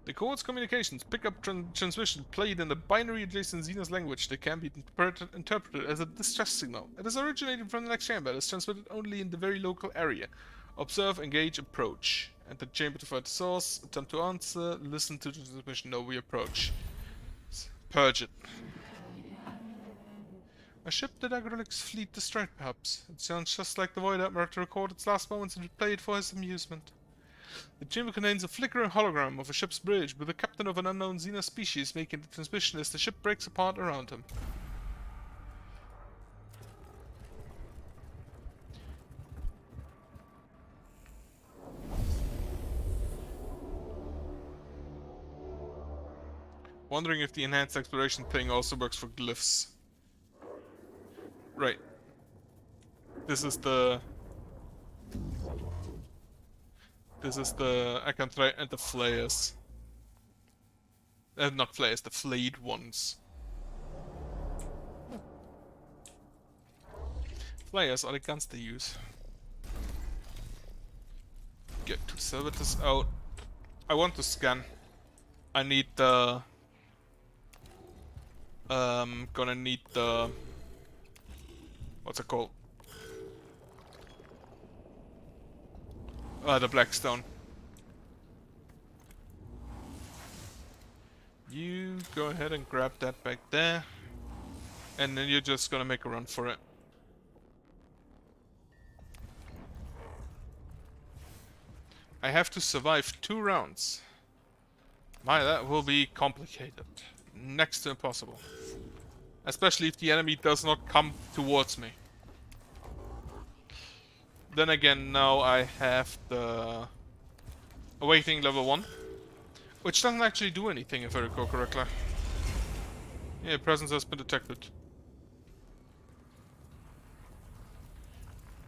The cohort's communications pick up transmission played in the binary adjacent Xenos language that can be interpreted as a distress signal. It is originating from the next chamber. It is transmitted only in the very local area. Observe, engage, approach. Enter the chamber to find the source. Attempt to answer. Listen to the transmission. No, we approach. Purge it. A ship that Agrolix's fleet destroyed, perhaps. It sounds just like the Void Admiral to record its last moments and replay it for his amusement. The chamber contains a flickering hologram of a ship's bridge with the captain of an unknown Xena species making the transmission as the ship breaks apart around him. Wondering if the enhanced exploration thing also works for glyphs. Right. This is the Acanthrite and the Flayers. Not Flayers, the flayed ones. Flayers are the guns they use. Get 2 servitors out. I want to scan. I need the... gonna need the... What's it called? The Blackstone. You go ahead and grab that back there. And then you're just gonna make a run for it. I have to survive 2 rounds. My, that will be complicated. Next to impossible. Especially if the enemy does not come towards me. Then again, now I have the Awakening level 1. Which doesn't actually do anything if I recall correctly. Yeah, presence has been detected.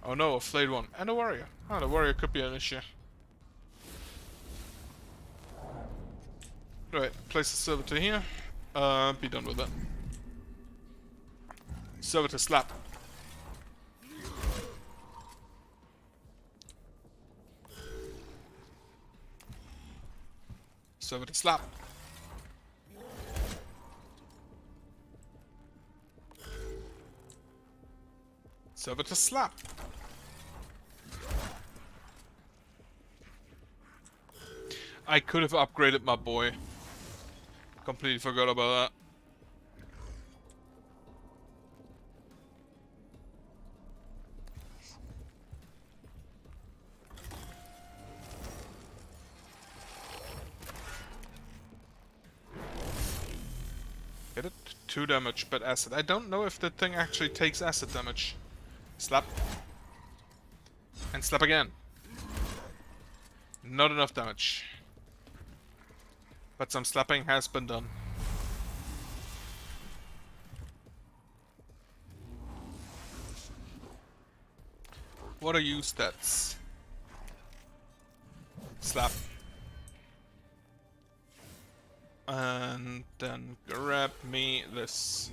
Oh no, a flayed one. And a warrior. Oh, the warrior could be an issue. Right, place the servitor here. Be done with it. Servitor slap. Servitor slap. Servitor slap. I could have upgraded my boy. Completely forgot about that. Hit it. 2 damage, but acid. I don't know if that thing actually takes acid damage. Slap. And slap again. Not enough damage. But some slapping has been done. What are you stats? Slap. And then grab me this.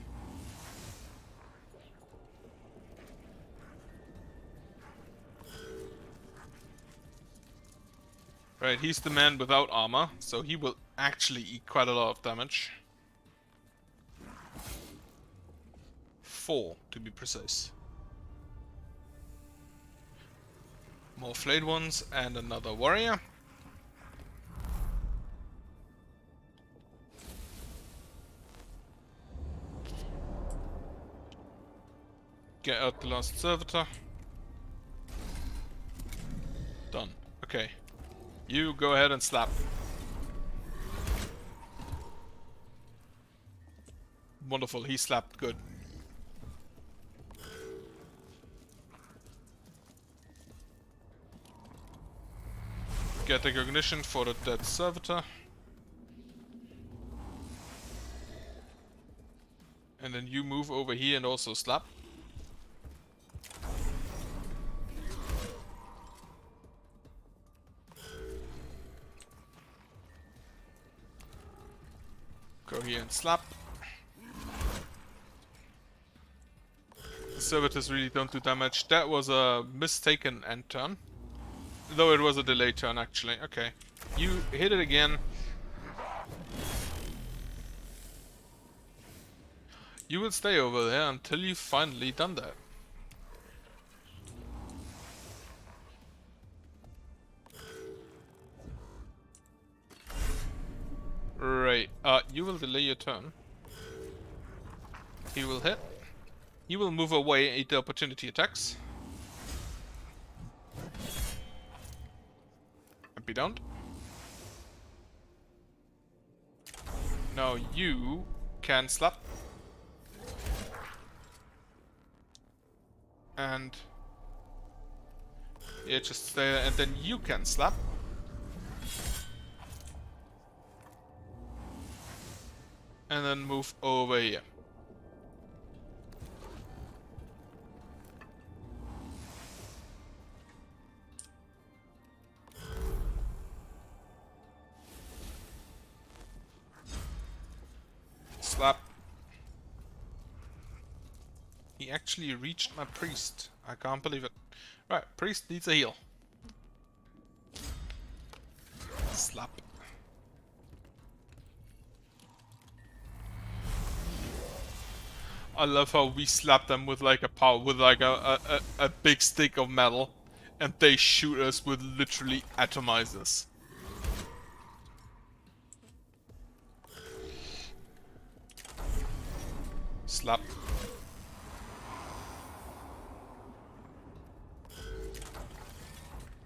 Right, he's the man without armor, so he will actually eat quite a lot of damage. 4, to be precise. More flayed ones and another warrior. Get out the last servitor. Done. Okay. You go ahead and slap. Wonderful, he slapped good. Get recognition for the dead servitor. And then you move over here and also slap. Go here and slap. The servitors really don't do damage. That was a mistaken end turn. Though it was a delayed turn, actually. Okay. You hit it again. You will stay over there until you've finally done that. Right. You will delay your turn. He will hit. He will move away, eat the opportunity attacks. And be downed. Now you can slap. And yeah, just stay there, and then you can slap. And then move over here. Slap. He actually reached my priest. I can't believe it. Right, priest needs a heal. Slap. I love how we slap them with like a big stick of metal, and they shoot us with literally atomizers. Slap.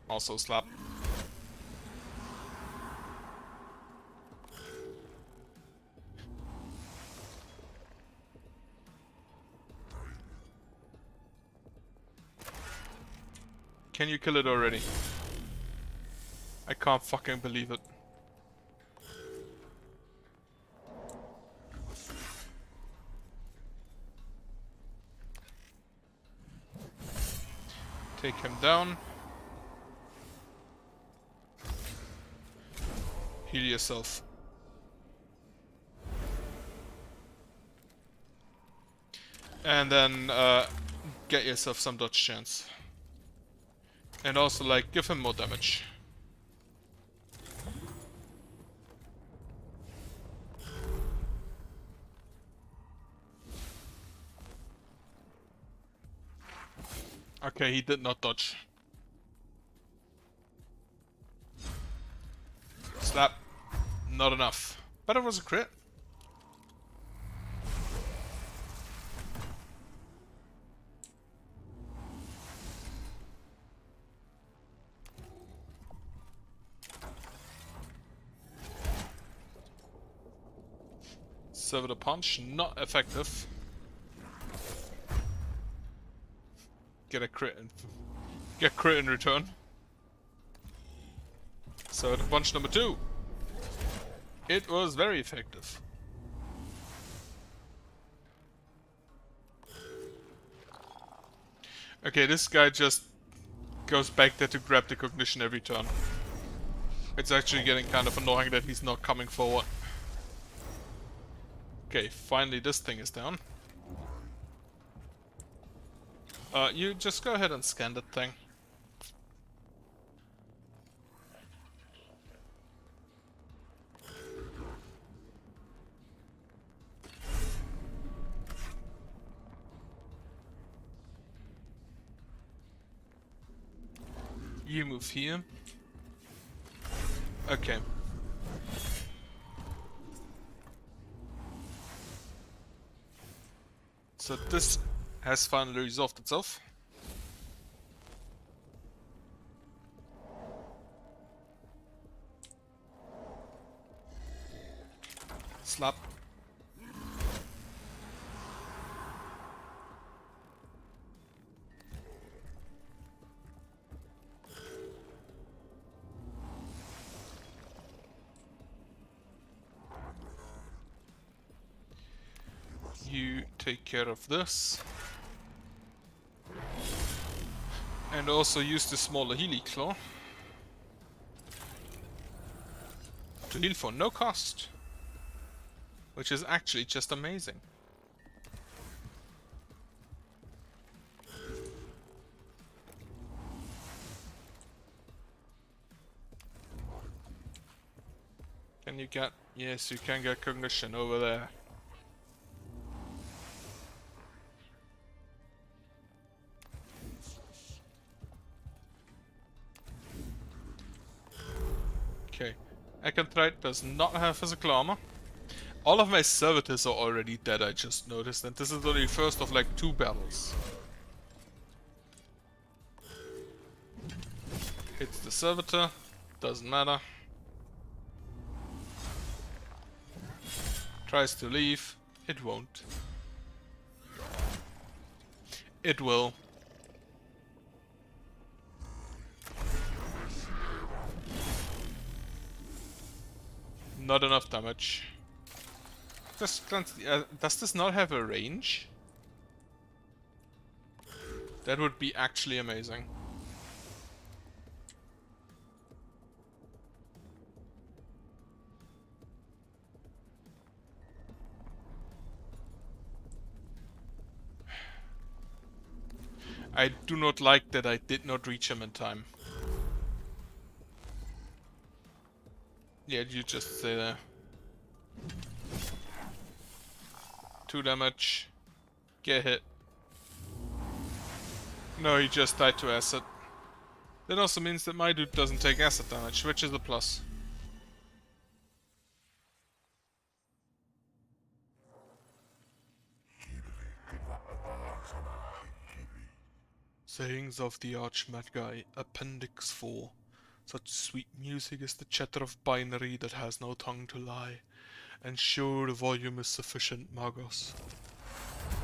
Also slap. Can you kill it already? I can't fucking believe it. Take him down. Heal yourself. And then get yourself some dodge chance. And also, like, give him more damage. Okay, he did not dodge. Slap. Not enough. But it was a crit. Servitor punch, not effective. Get a crit and get crit in return. Servitor punch number 2. It was very effective. Okay, this guy just goes back there to grab the cognition every turn. It's actually getting kind of annoying that he's not coming forward. Okay, finally this thing is down. You just go ahead and scan that thing. You move here. Okay. So this has finally resolved itself. Slap. You take care of this. And also use the smaller Healy Claw to heal for no cost. Which is actually just amazing. Can you get... Yes, you can get cognition over there. Okay. Acanthite does not have physical armor. All of my servitors are already dead, I just noticed, and this is only the first of like 2 battles. Hits the servitor, doesn't matter. Tries to leave, it won't. It will. Not enough damage. Does this not have a range? That would be actually amazing. I do not like that I did not reach him in time. Yeah, you just stay there. 2 damage. Get hit. No, he just died to acid. That also means that my dude doesn't take acid damage, which is a plus. Sayings of the Arch-Magi, Appendix 4. Such sweet music is the chatter of binary that has no tongue to lie. And sure the volume is sufficient, Magos.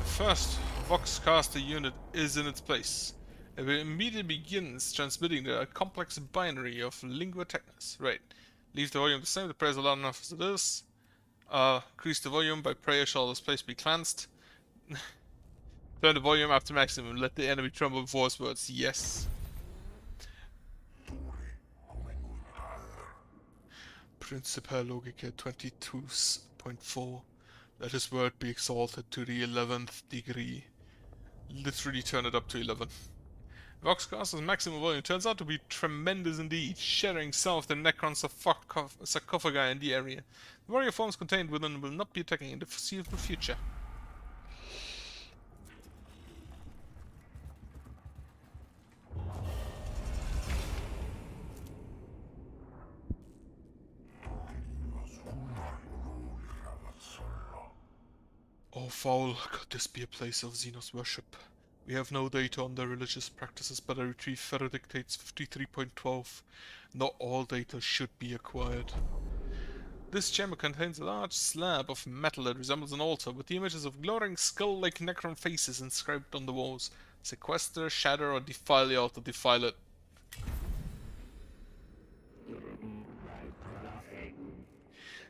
First, Voxcaster unit is in its place. It immediately begins transmitting the complex binary of Lingua Technis. Right. Leave the volume the same, the prayer is loud enough as it is. Increase the volume, by prayer shall this place be cleansed. Turn the volume up to maximum, let the enemy tremble before his words. Yes. Principia Logica 22.4. Let his word be exalted to the 11th degree. Literally turn it up to 11. Voxcaster's maximum volume turns out to be tremendous indeed, shattering some of the Necron sarcophagi in the area. The warrior forms contained within will not be attacking in the foreseeable future. Oh foul, could this be a place of Xenos worship? We have no data on their religious practices, but I retrieve Federal Dictates 53.12. Not all data should be acquired. This chamber contains a large slab of metal that resembles an altar, with the images of glowing skull-like Necron faces inscribed on the walls. Sequester, shatter, or defile the altar. Defile it.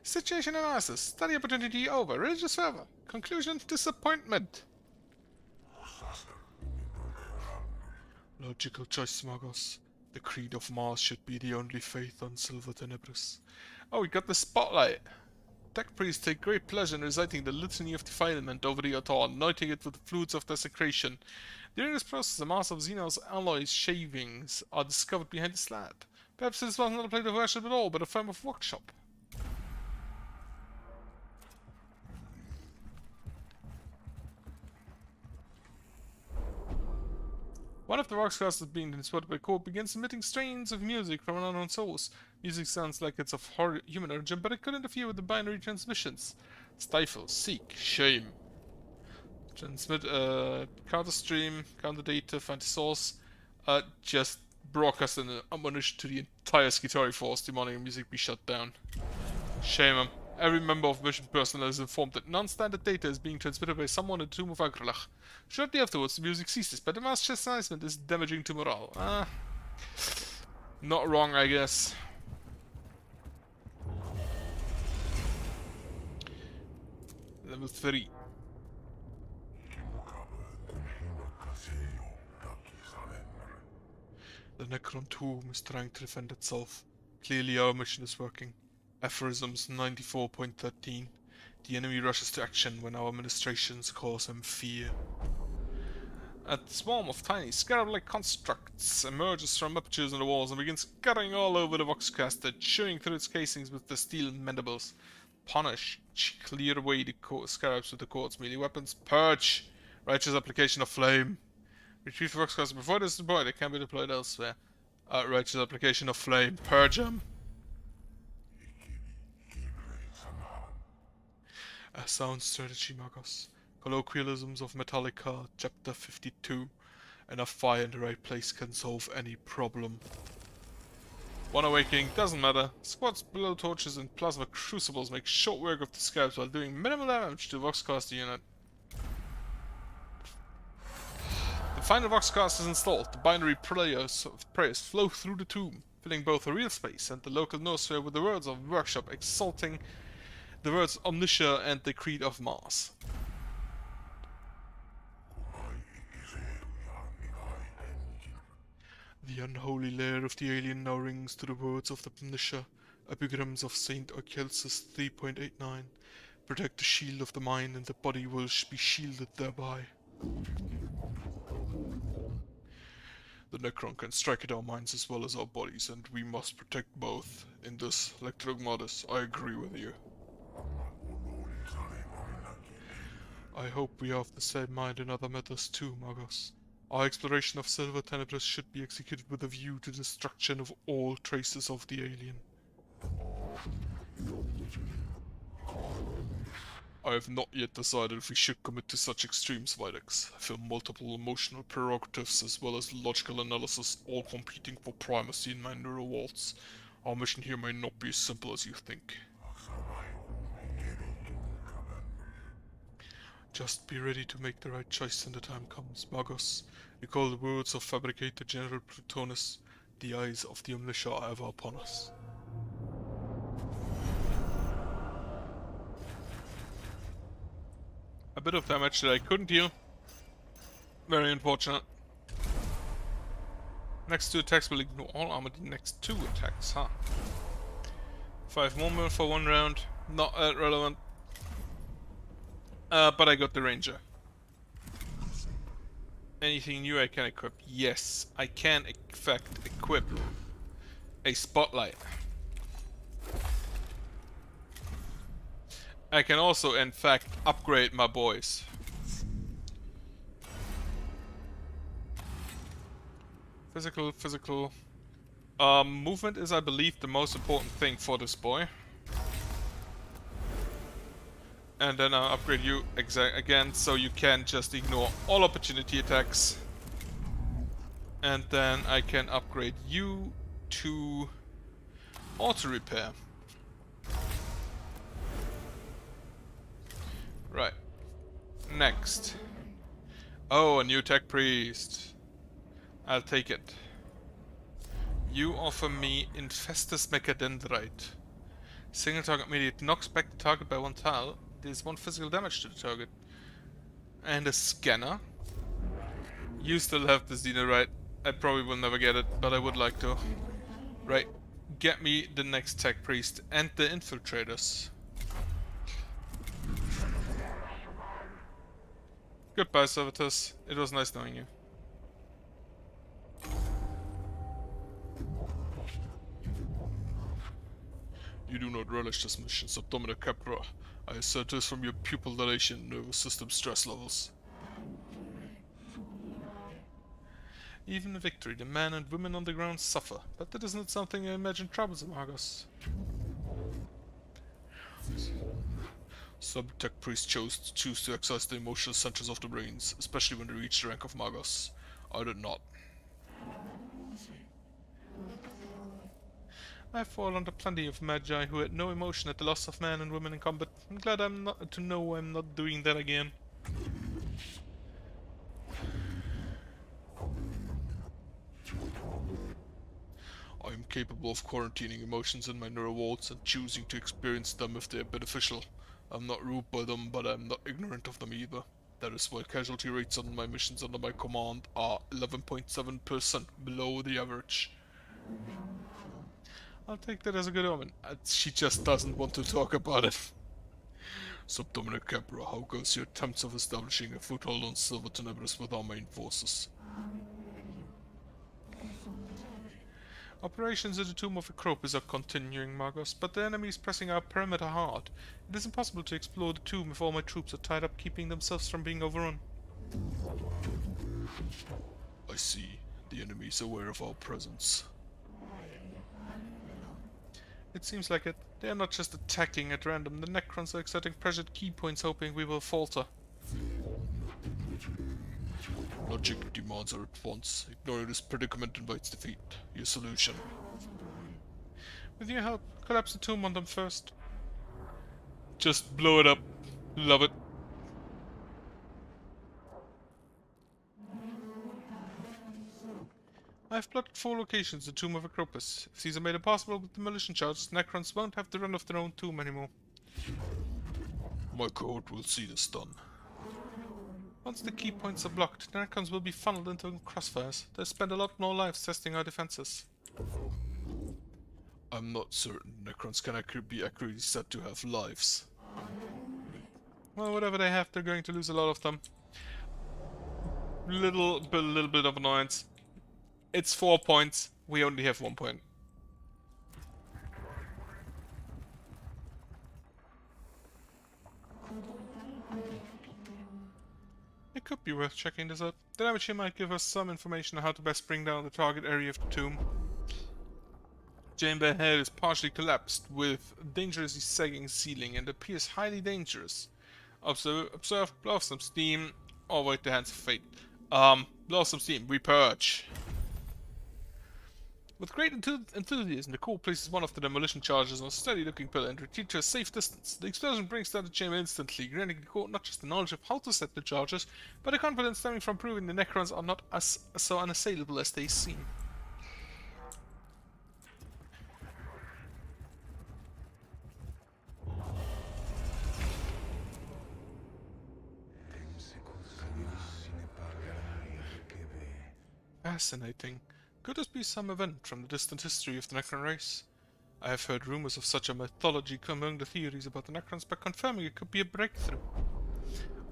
Situation analysis. Study opportunity over. Religious fervor. Conclusion, disappointment. Logical choice, Magos. The creed of Mars should be the only faith on Silver Tenebris. Oh, we got the spotlight. Tech priests take great pleasure in reciting the litany of defilement over the altar, anointing it with the fluids of desecration. During this process, a mass of Xenos alloys shavings are discovered behind the slab. Perhaps this was not a plate of worship at all, but a form of workshop. One of the Voxcasters being transported by Core begins emitting strains of music from an unknown source. Music sounds like it's of human origin, but it could interfere with the binary transmissions. Stifle, seek, shame. Transmit counter stream, counter data, find the source. Just broadcast an admonition to the entire Skitarii force, demanding music be shut down. Shame him. Every member of mission personnel is informed that non-standard data is being transmitted by someone in the Tomb of Agrelach. Shortly afterwards, the music ceases, but the mass chastisement is damaging to morale. Not wrong, I guess. Level 3. The Necron tomb is trying to defend itself. Clearly our mission is working. Aphorisms 94.13. The enemy rushes to action when our ministrations cause him fear. A swarm of tiny, scarab-like constructs emerges from apertures in the walls and begins scattering all over the Voxcaster, chewing through its casings with the steel mandibles. Punish. Clear away the scarabs with the Court's melee weapons. Purge. Righteous application of flame. Retrieve the Voxcaster before it is deployed. It can be deployed elsewhere. Righteous application of flame. Purge him. A sound strategy, Magos. Colloquialisms of Metallica, Chapter 52. Enough fire in the right place can solve any problem. One awakening, doesn't matter. Squads, blow torches, and plasma crucibles make short work of the scabs while doing minimal damage to the Voxcaster unit. The final Voxcaster is installed. The binary prayers flow through the tomb, filling both the real space and the local noosphere with the words of workshop exalting the words Omnitia and the Creed of Mars. The unholy lair of the alien now rings to the words of the Omnitia, epigrams of Saint Ochelsus 3.89. Protect the shield of the mind and the body will be shielded thereby. The Necron can strike at our minds as well as our bodies, and we must protect both. In this, Lector Dogmatus, I agree with you. I hope we are of the same mind in other matters too, Magos. Our exploration of Silver Tenebris should be executed with a view to destruction of all traces of the alien. I have not yet decided if we should commit to such extremes, Videx. I feel multiple emotional prerogatives as well as logical analysis all competing for primacy in my neural walls. Our mission here may not be as simple as you think. Just be ready to make the right choice when the time comes, Magos. Recall the words of Fabricator General Plutonus, the eyes of the Omniscia are ever upon us. A bit of damage that I couldn't heal. Very unfortunate. Next 2 attacks will ignore all armor the next 2 attacks, huh? 5 movement for 1 round. Not that relevant. But I got the Ranger. Anything new I can equip? Yes, I can in fact equip a Spotlight. I can also in fact upgrade my boys. Physical. Movement is, I believe, the most important thing for this boy. And then I'll upgrade you again, so you can just ignore all opportunity attacks. And then I can upgrade you to auto repair. Right. Next. Oh, a new tech priest. I'll take it. You offer me Infestus Mechadendrite. Single target immediate knocks back the target by 1 tile. There's 1 physical damage to the target. And a scanner. You still have the Xena, right? I probably will never get it, but I would like to. Right. Get me the next tech priest and the infiltrators. Goodbye, Servitus. It was nice knowing you. You do not relish this mission, Subdomina Capra. I assert this from your pupil dilation and nervous system stress levels. Even in victory, the men and women on the ground suffer, but that is not something I imagine troubles Magos. Some tech priests choose to excise the emotional centers of the brains, especially when they reach the rank of Magos. I did not. I fall under plenty of magi who had no emotion at the loss of men and women in combat. I'm glad I'm not doing that again. I am capable of quarantining emotions in my neural vaults and choosing to experience them if they are beneficial. I'm not ruled by them, but I'm not ignorant of them either. That is why casualty rates on my missions under my command are 11.7% below the average. I'll take that as a good omen. She just doesn't want to talk about it. Subdomina Capra, how goes your attempts of establishing a foothold on Silver Tenebris with our main forces? Operations at the Tomb of Acropis are continuing, Magos, but the enemy is pressing our perimeter hard. It is impossible to explore the tomb if all my troops are tied up keeping themselves from being overrun. I see. The enemy is aware of our presence. It seems like it. They are not just attacking at random. The Necrons are exerting pressure at key points hoping we will falter. Logic demands a response. Ignoring this predicament invites defeat. Your solution. With your help, collapse the tomb on them first. Just blow it up. Love it. I've plotted 4 locations, the Tomb of Acropis. If these are made impossible with demolition charges, Necrons won't have to run off their own tomb anymore. My cohort will see this done. Once the key points are blocked, the Necrons will be funneled into crossfires. They'll spend a lot more lives testing our defenses. I'm not certain Necrons can be accurately said to have lives. Well, whatever they have, they're going to lose a lot of them. Little bit of annoyance. It's 4 points. We only have 1 point. It could be worth checking this out. The damage here might give us some information on how to best bring down the target area of the tomb. Chamber head is partially collapsed with dangerously sagging ceiling and appears highly dangerous. Observe, blow off some steam, or avoid the hands of fate. Blow off some steam, we purge. With great enthusiasm, the core places one of the demolition charges on a steady-looking pillar and retreats to a safe distance. The explosion brings down the chamber instantly, granting the core not just the knowledge of how to set the charges, but a confidence stemming from proving the Necrons are not as so unassailable as they seem. Fascinating. Could this be some event from the distant history of the Necron race? I have heard rumors of such a mythology among the theories about the Necrons, but confirming it could be a breakthrough.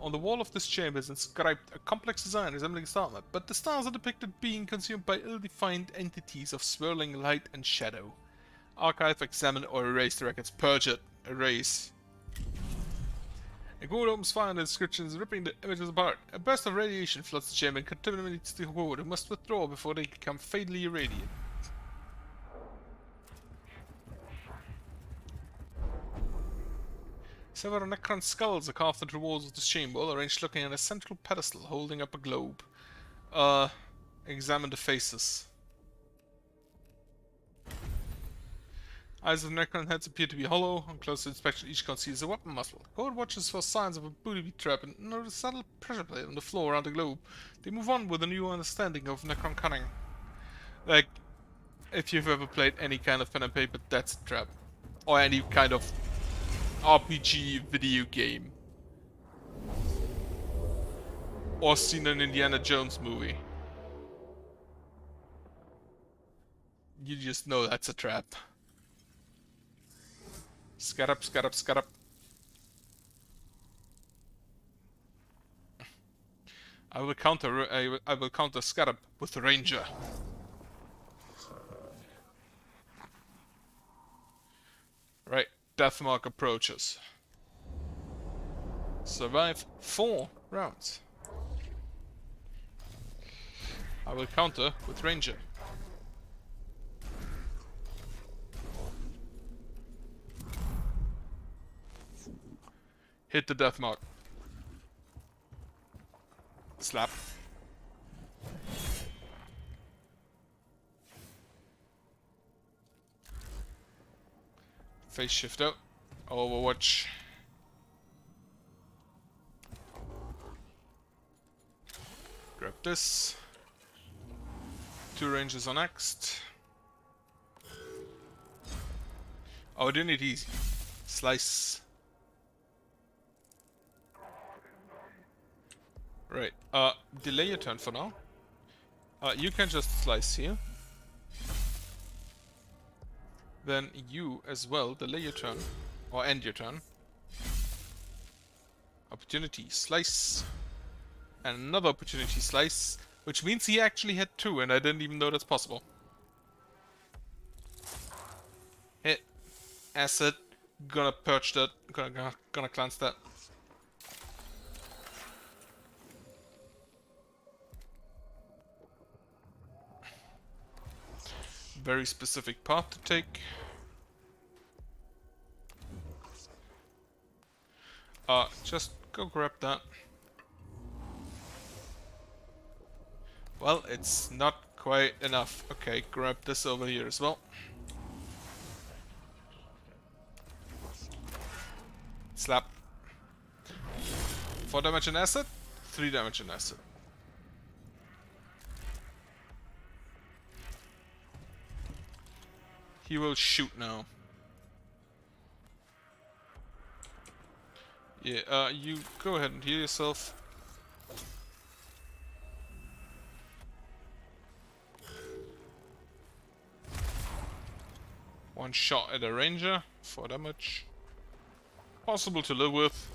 On the wall of this chamber is inscribed a complex design resembling a star map, but the stars are depicted being consumed by ill-defined entities of swirling light and shadow. Archive, examine, or erase the records. Purge it. Erase. A guard opens fire on the inscriptions, ripping the images apart. A burst of radiation floods the chamber and contaminates the guard, who must withdraw before they become fatally irradiated. Several Necron skulls are carved into the walls of this chamber, all arranged looking at a central pedestal holding up a globe. Examine the faces. Eyes of Necron heads appear to be hollow. On closer inspection, each conceals a weapon muscle. Guard watches for signs of a booby trap and notice a subtle pressure plate on the floor around the globe. They move on with a new understanding of Necron cunning. Like, if you've ever played any kind of pen and paper, that's a trap. Or any kind of RPG video game. Or seen an Indiana Jones movie. You just know that's a trap. Scarab, scarab, scarab. I will counter Scarab with Ranger. Right, Deathmark approaches. Survive 4 rounds. I will counter with Ranger. Hit the Deathmark. Slap. Face shift out. Overwatch. Grab this. 2 ranges are next. Oh, doing it easy. Slice. Right, delay your turn for now. You can just slice here. Then you as well delay your turn. Or end your turn. Opportunity, slice. And another opportunity, slice. Which means he actually had 2 and I didn't even know that's possible. Hit. Acid. Gonna purge that. Gonna cleanse that. Very specific path to take. Just go grab that. Well, it's not quite enough. Okay, grab this over here as well. Slap. 4 damage in acid, 3 damage in acid. He will shoot now. Yeah, you go ahead and heal yourself. One shot at a ranger, 4 damage. Possible to live with.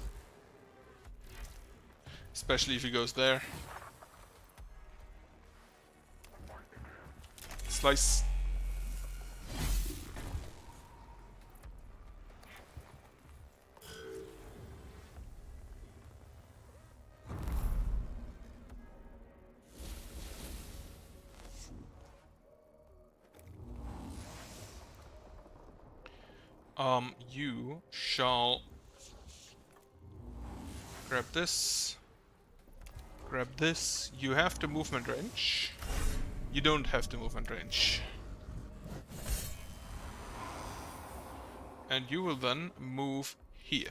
Especially if he goes there. Slice. You shall grab this. Grab this. You have the movement range. You don't have the movement range. And you will then move here.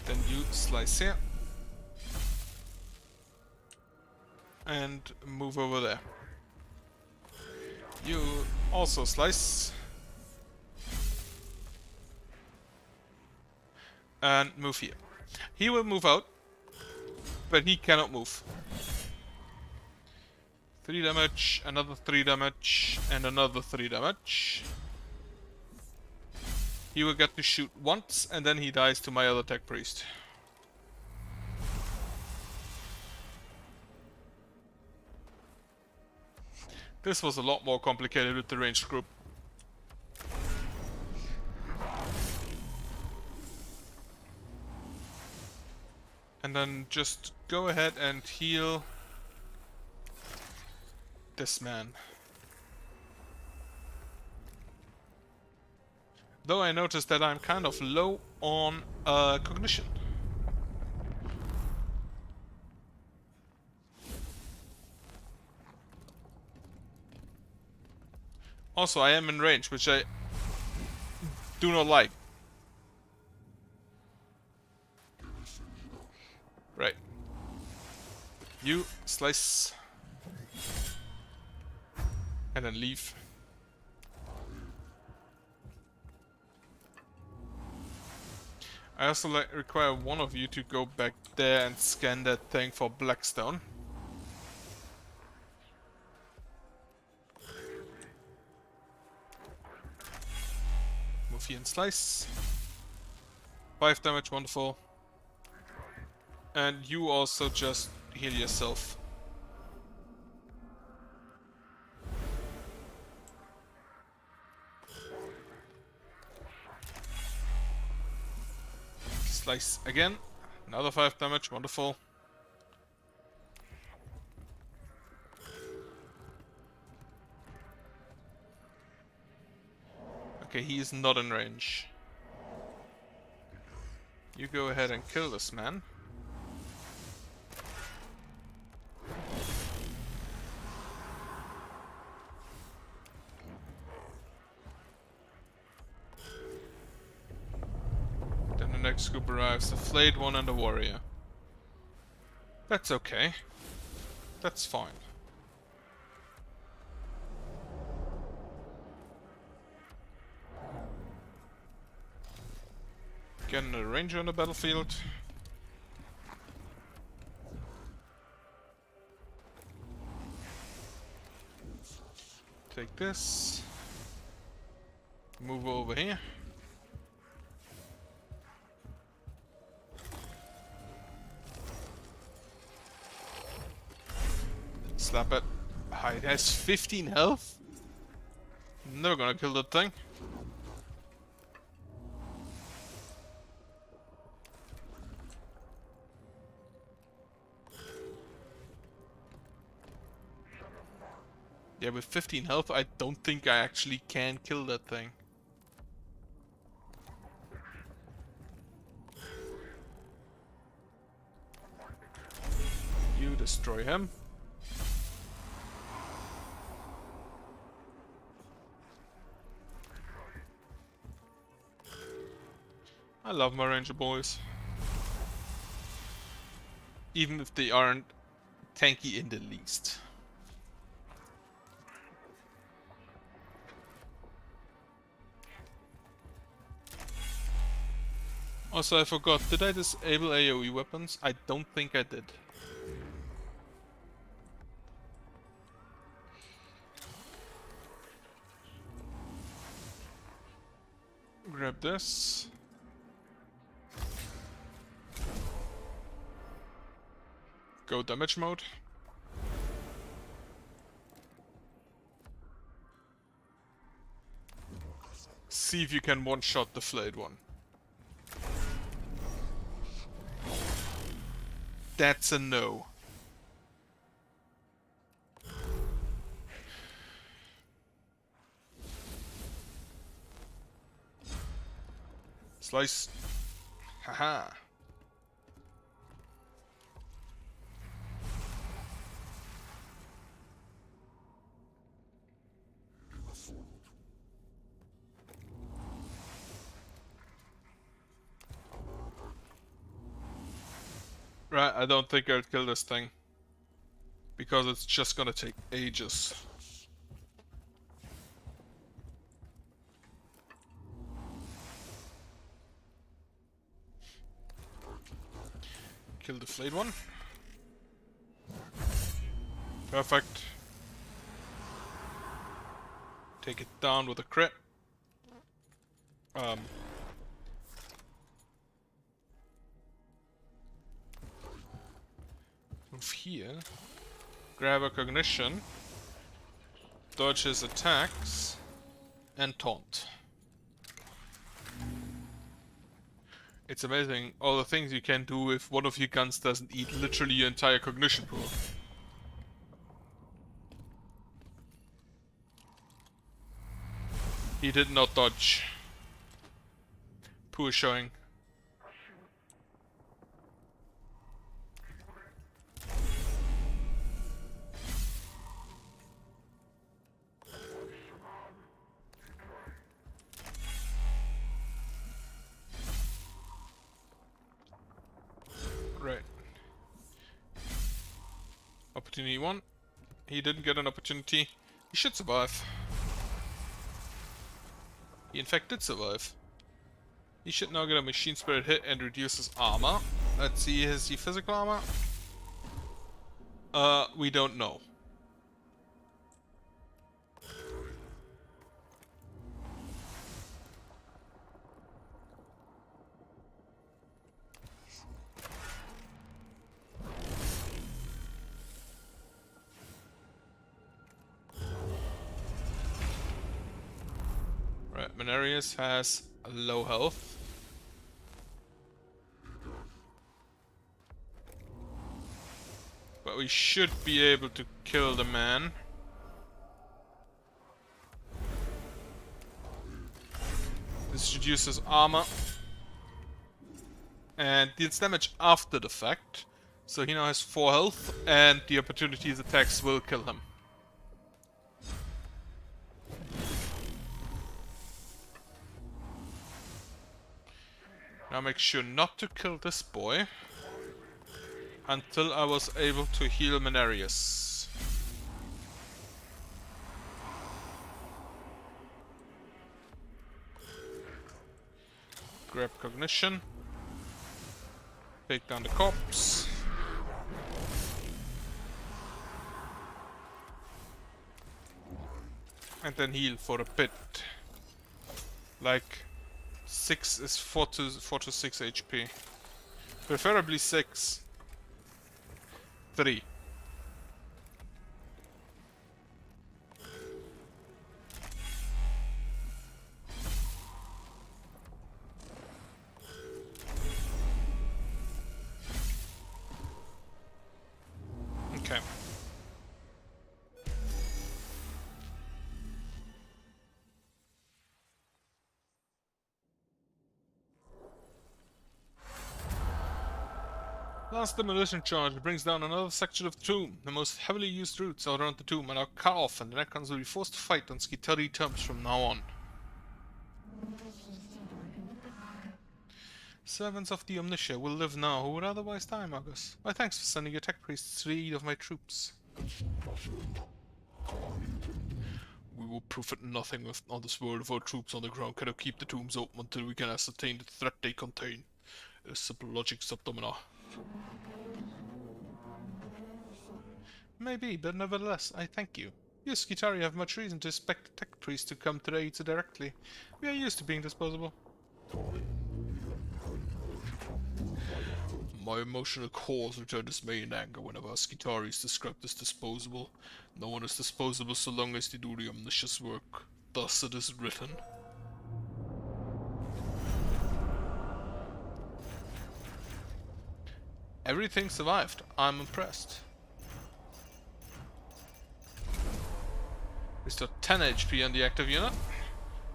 Then you slice here. And move over there. You also slice. And move here. He will move out, but he cannot move. 3 damage, another 3 damage, and another 3 damage. He will get to shoot once, and then he dies to my other tech priest. This was a lot more complicated with the ranged group. And then just go ahead and heal this man. Though I noticed that I'm kind of low on cognition. Also, I am in range, which I do not like. Right. You slice. And then leave. I also require one of you to go back there and scan that thing for Blackstone. Move here and slice. 5 damage, wonderful. And you also just heal yourself. Slice again. Another 5 damage, wonderful. Okay, he is not in range. You go ahead and kill this man. Then the next group arrives, the flayed one and the warrior. That's okay. That's fine. Get another ranger on the battlefield. Take this. Move over here. Slap it. Ah, it has 15 health. Never gonna kill that thing. Yeah, with 15 health, I don't think I actually can kill that thing. You destroy him. I love my ranger boys. Even if they aren't tanky in the least. Also, I forgot, did I disable AoE weapons? I don't think I did. Grab this. Go damage mode. See if you can one-shot the flayed one. That's a no. Slice. Haha. Right, I don't think I'll kill this thing. Because it's just gonna take ages. Kill the flayed one. Perfect. Take it down with a crit. Move here. Grab a cognition. Dodge his attacks. And taunt. It's amazing all the things you can do if one of your guns doesn't eat literally your entire cognition pool. He did not dodge. Poor showing. Right. Opportunity 1. He didn't get an opportunity. He should survive. He in fact did survive. He should now get a machine spirit hit and reduce his armor. Let's see, has he physical armor? We don't know. Right, Mechanicus has a low health. But we should be able to kill the man. This reduces armor. And deals damage after the fact. So he now has 4 health, and the opportunity's attacks will kill him. Now make sure not to kill this boy until I was able to heal Mechanicus. Grab cognition. Take down the corpse. And then heal for a bit. Like 6 is 4 to 6 HP. Preferably 6. 3. Okay. Last demolition charge brings down another section of the tomb. The most heavily used routes around the tomb are now cut off, and the Necrons will be forced to fight on Skitarii terms from now on. Servants of the Omniscia will live now who would otherwise die, Magus. My thanks for sending your tech priests to the aid of my troops. We will profit nothing with on this world if our troops on the ground cannot keep the tombs open until we can ascertain the threat they contain. A simple logic subdomina. Maybe, but nevertheless, I thank you. You Skitarii have much reason to expect the tech priests to come to the aid so directly. We are used to being disposable. My emotional cores return dismay and anger whenever Skitari is described as disposable. No one is disposable so long as they do the omniscious work. Thus it is written. Everything survived. I'm impressed. Restore 10 HP on the active unit.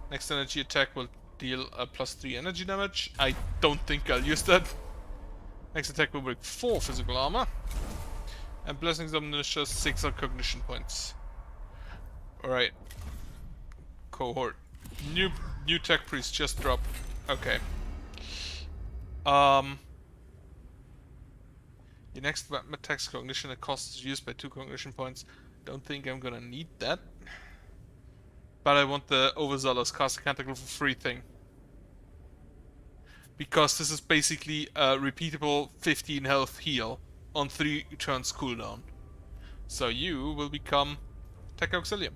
Next energy attack will deal a +3 energy damage. I don't think I'll use that. Next attack will break 4 physical armor. And Blessings of Omniscience 6 on cognition points. Alright. Cohort. New tech priest just dropped. Okay. Your next weapon attacks cognition and cost is used by 2 cognition points. Don't think I'm gonna need that. But I want the Overzealous cast a canticle for free thing. Because this is basically a repeatable 15 health heal on 3 turns cooldown. So you will become Tech Auxilium.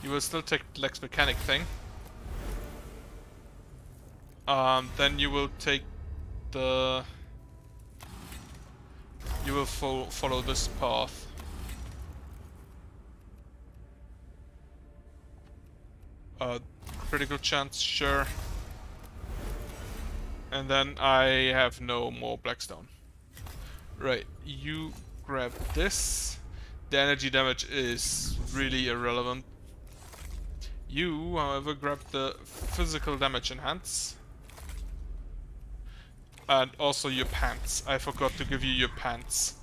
You will still take the Lex Mechanic thing. Then you will take the... You will follow this path. Critical chance, sure. And then I have no more Blackstone. Right, you grab this. The energy damage is really irrelevant. You, however, grab the physical damage enhance. And also your pants. I forgot to give you your pants.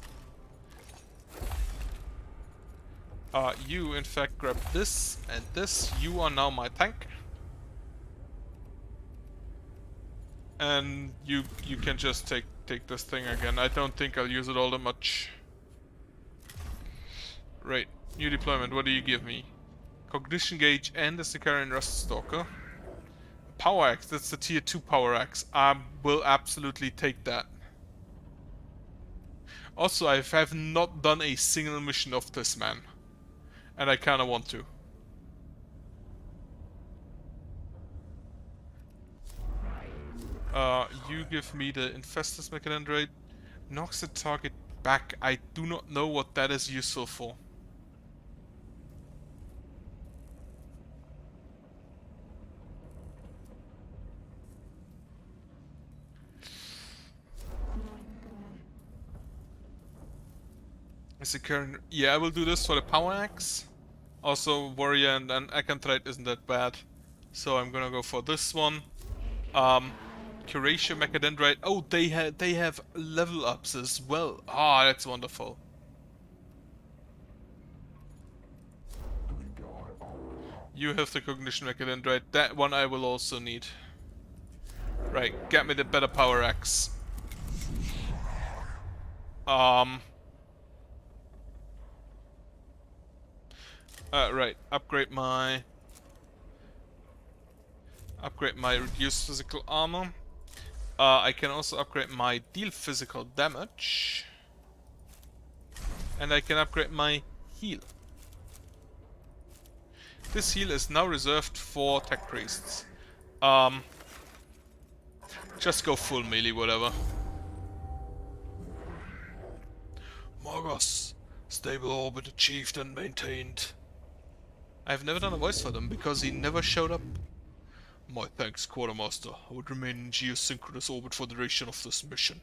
You, in fact, grab this and this. You are now my tank. And you can just take this thing again. I don't think I'll use it all that much. Right, new deployment. What do you give me? Cognition gauge and the Sicarian Rust Stalker. Power axe. That's the tier 2 power axe. I will absolutely take that. Also, I have not done a single mission of this man. And I kinda want to. You give me the Infestus Mechadendrite. Knocks the target back. I do not know what that is useful for. Is the current... Yeah, I will do this for the power axe. Also, warrior and Acanthite isn't that bad. So I'm gonna go for this one. Curatio Mechadendrite. Oh, they have level ups as well. Ah, that's wonderful. You have the Cognition Mechadendrite. That one I will also need. Right, get me the better power axe. Right, upgrade my reduced physical armor. I can also upgrade my deal physical damage. And I can upgrade my heal. This heal is now reserved for tech priests. Just go full melee, whatever. Morgos, stable orbit achieved and maintained. I've never done a voice for them because he never showed up. My thanks, Quartermaster. I would remain in geosynchronous orbit for the duration of this mission.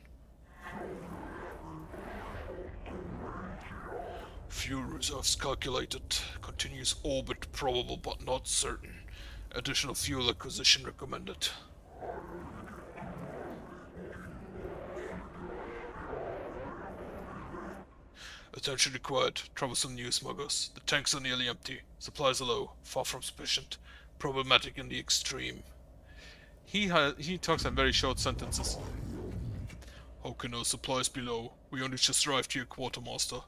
Fuel reserves calculated. Continuous orbit probable but not certain. Additional fuel acquisition recommended. Attention required. Troublesome news, Muggers. The tanks are nearly empty. Supplies are low. Far from sufficient. Problematic in the extreme. He talks in very short sentences. How can our supplies be low? We only just arrived here, Quartermaster.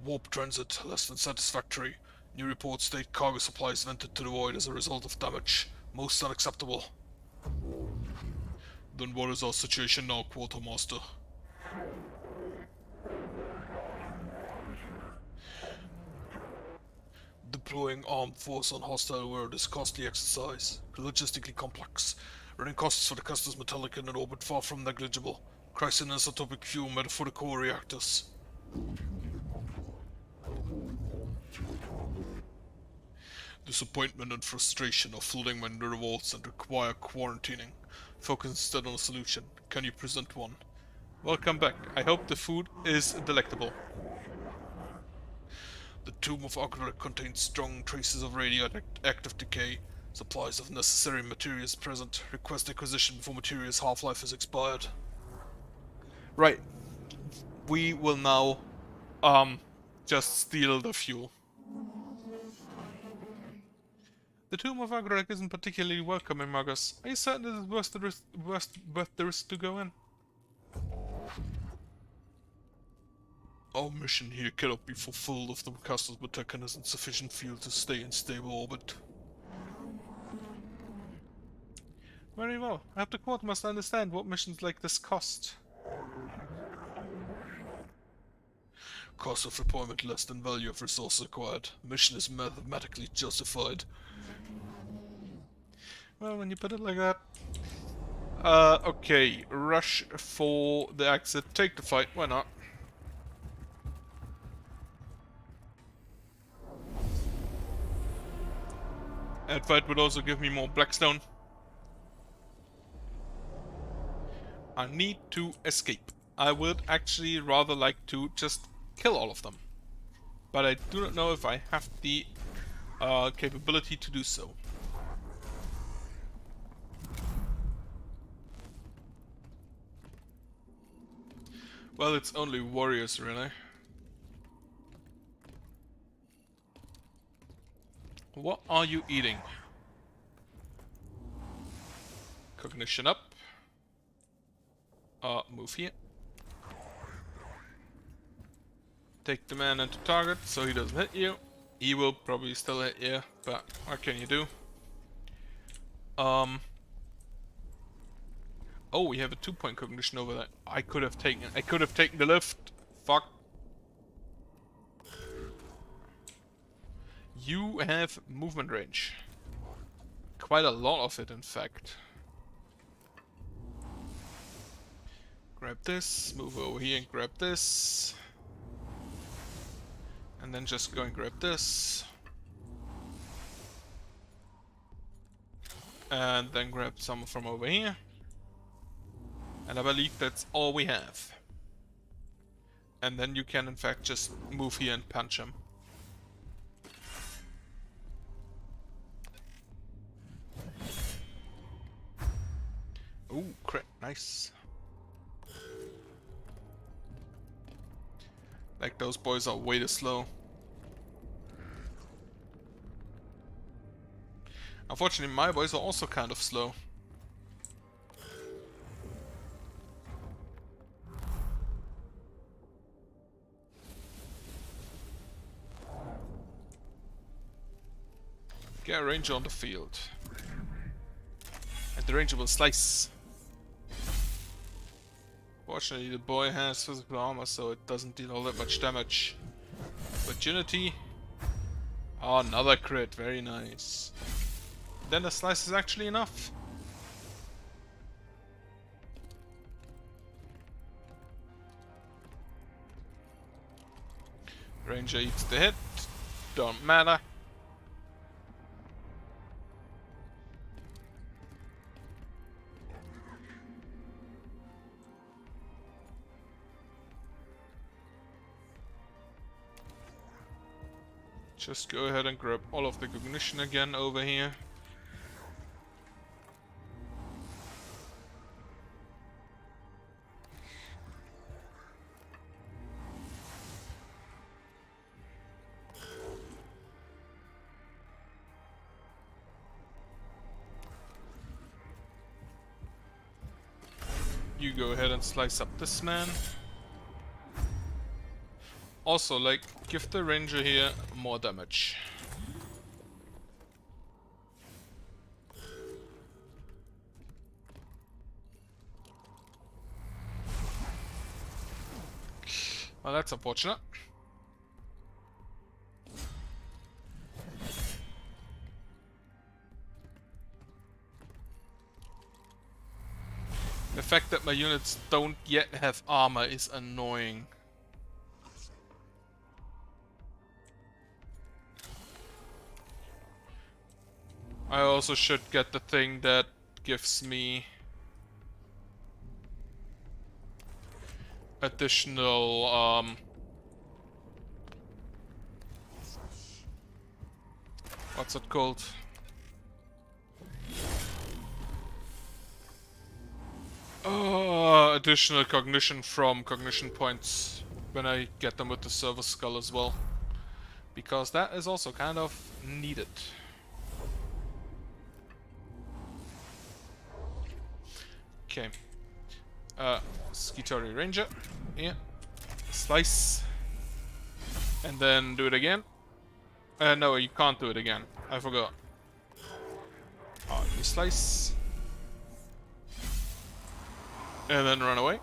Warp transit, less than satisfactory. New reports state cargo supplies vented to the void as a result of damage. Most unacceptable. Then what is our situation now, Quartermaster? The deploying armed force on hostile world is costly exercise, logistically complex. Running costs for the Custos Metallic in an orbit far from negligible. Cryogenic fuel metaphorical reactors. Disappointment and frustration are flooding my nerve vaults and require quarantining. Focus instead on a solution. Can you present one? Welcome back. I hope the food is delectable. The tomb of Agric contains strong traces of radioactive decay. Supplies of necessary materials present. Request acquisition before materials half-life is expired. Right. We will now, just steal the fuel. The tomb of Agric isn't particularly welcoming, Magus. Are you certain it is worth the risk to go in? Our mission here cannot be fulfilled if the Custos Metallic isn't sufficient fuel to stay in stable orbit. Very well. I hope the court must understand what missions like this cost. Cost of deployment less than value of resources acquired. Mission is mathematically justified. Well, when you put it like that. Okay. Rush for the exit. Take the fight. Why not? That fight would also give me more Blackstone. I need to escape. I would actually rather like to just kill all of them. But I do not know if I have the capability to do so. Well, it's only warriors, really. What are you eating? Cognition up. Move here. Take the man into target so he doesn't hit you. He will probably still hit you, but what can you do? Oh, we have a 2-point cognition over there. I could have taken the lift. Fuck. You have movement range. Quite a lot of it, in fact. Grab this, move over here and grab this. And then just go and grab this. And then grab some from over here. And I believe that's all we have. And then you can in fact just move here and punch him. Ooh, crit, nice. Like, those boys are way too slow. Unfortunately, my boys are also kind of slow. Get a ranger on the field. And the ranger will slice. Fortunately, the boy has physical armor, so it doesn't deal all that much damage. Opportunity. Oh, another crit. Very nice. Then the slice is actually enough. Ranger eats the hit. Don't matter. Just go ahead and grab all of the cognition again over here. You go ahead and slice up this man. Also, like, give the ranger here more damage. Well, that's unfortunate. fact that my units don't yet have armor is annoying. I also should get the thing that gives me additional, what's it called? Additional cognition from cognition points when I get them with the Silver Skull as well. Because that is also kind of needed. Okay. Skitori Ranger. Yeah. Slice. And then do it again. No, you can't do it again. I forgot. You slice. And then run away.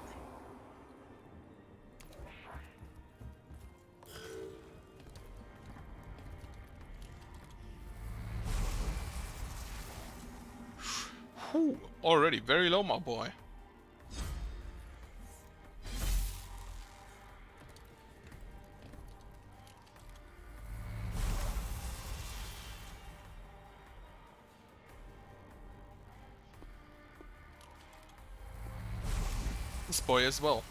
Whew, already very low, my boy. This boy as well.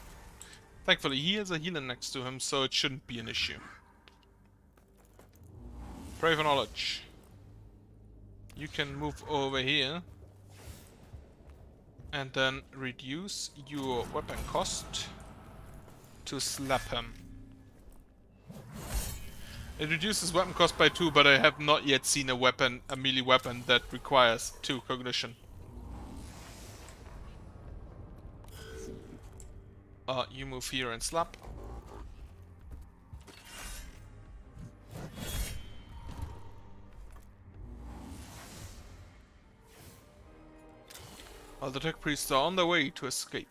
Thankfully, he has a healer next to him, so it shouldn't be an issue. Pray for knowledge. You can move over here. And then reduce your weapon cost to slap him. It reduces weapon cost by 2, but I have not yet seen a weapon, a melee weapon, that requires 2 cognition. You move here and slap. While the tech priests are on their way to escape.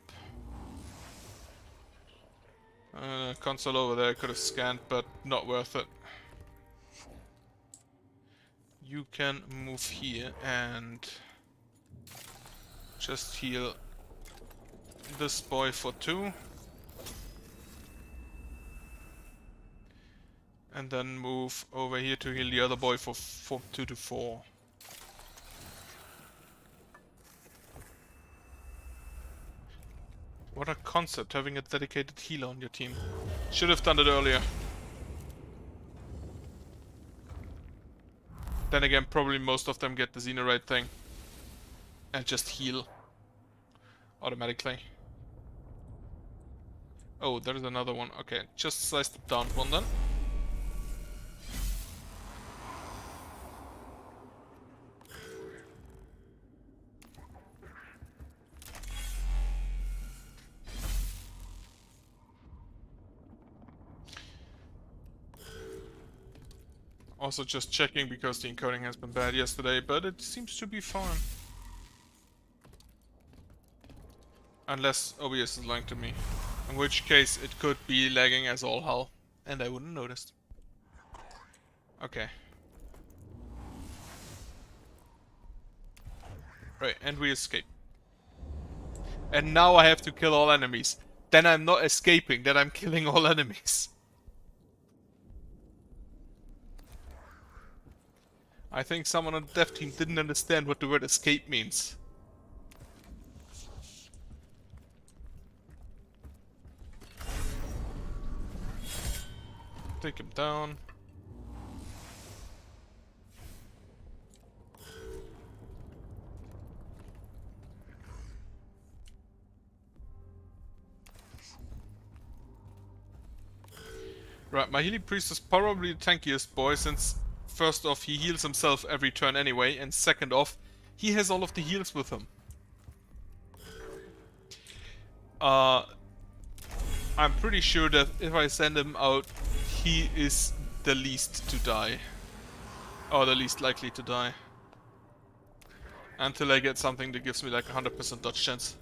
Console over there I could have scanned, but not worth it. You can move here and just heal this boy for 2. And then move over here to heal the other boy for 2 to 4. What a concept, having a dedicated healer on your team. Should have done it earlier. Then again, probably most of them get the Xenorite thing. And just heal. Automatically. Oh, there's another one. Okay, just slice the down one then. Also just checking because the encoding has been bad yesterday, but it seems to be fine. Unless OBS is lying to me. In which case it could be lagging as all hell, and I wouldn't notice. Okay. Right, and we escape. And now I have to kill all enemies. Then I'm not escaping, then I'm killing all enemies. I think someone on the dev team didn't understand what the word escape means. Take him down. Right, my healing priest is probably the tankiest boy, since first off he heals himself every turn anyway, and second off he has all of the heals with him. I'm pretty sure that if I send him out, he is the least to die. Or the least likely to die. Until I get something that gives me like 100% dodge chance.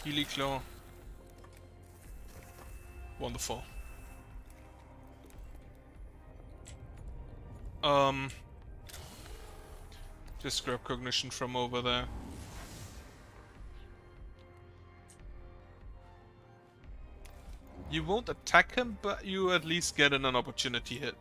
Healy Claw. Wonderful. Just grab cognition from over there. You won't attack him, but you at least get in an opportunity hit.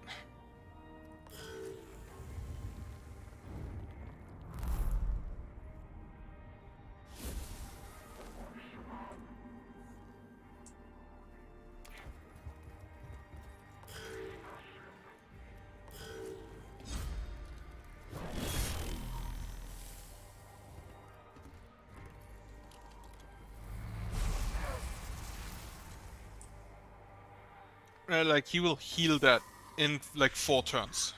Like, he will heal that in, like, 4 turns.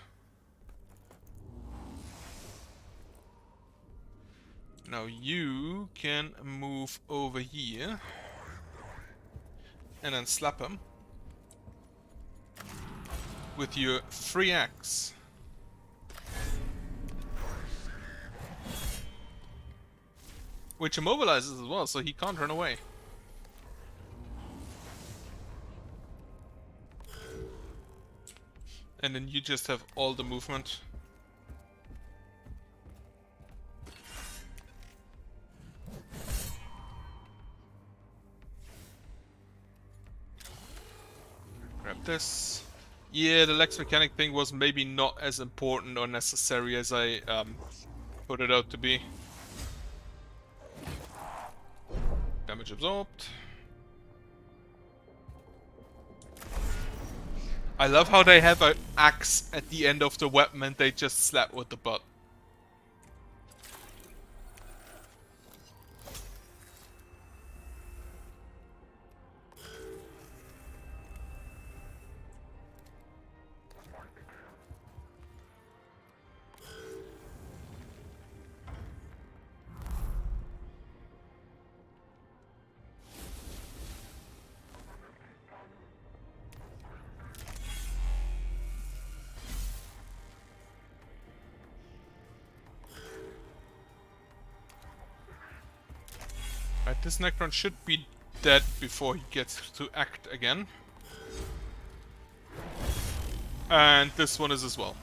Now you can move over here. And then slap him. With your free axe. Which immobilizes as well, so he can't run away. And then you just have all the movement. Grab this. Yeah, the Lex Mechanic thing was maybe not as important or necessary as I put it out to be. Damage absorbed. I love how they have an axe at the end of the weapon and they just slap with the butt. Right, this Necron should be dead before he gets to act again. And this one is as well.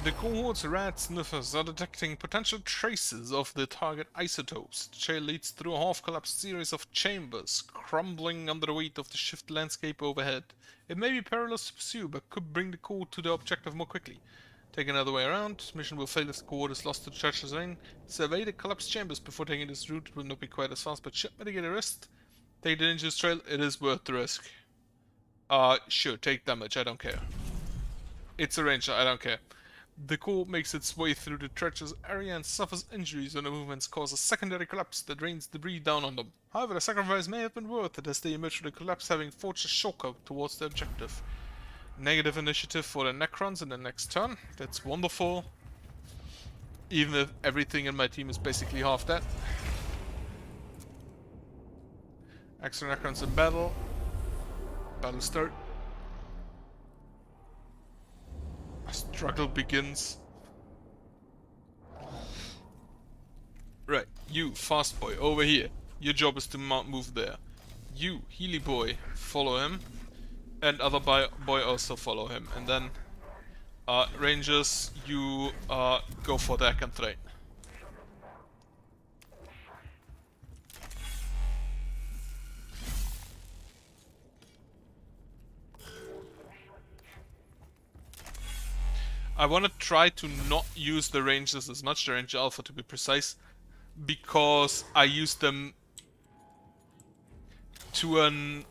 The cohort's rat sniffers are detecting potential traces of the target isotopes. The trail leads through a half-collapsed series of chambers, crumbling under the weight of the shifted landscape overhead. It may be perilous to pursue, but could bring the cohort to the objective more quickly. Take another way around. Mission will fail if the cohort is lost to the treacherous vein. Survey the collapsed chambers before taking this route. It will not be quite as fast, but should mitigate the risk. Take the dangerous trail. It is worth the risk. Sure, take damage. I don't care. It's a ranger. I don't care. The core makes its way through the treacherous area and suffers injuries when the movements cause a secondary collapse that rains debris down on them. However, the sacrifice may have been worth it as they emerge from the collapse having forged a shortcut towards the objective. Negative initiative for the Necrons in the next turn. That's wonderful. Even if everything in my team is basically half dead. Extra Necrons in battle. Battle start. A struggle begins. Right, you, fast boy, over here. Your job is to move there. You, Healy boy, follow him. And other boy also follow him. And then, Rangers, you go for the Acanthrain. I want to try to not use the Rangers as much, the Ranger Alpha to be precise, because I used them to an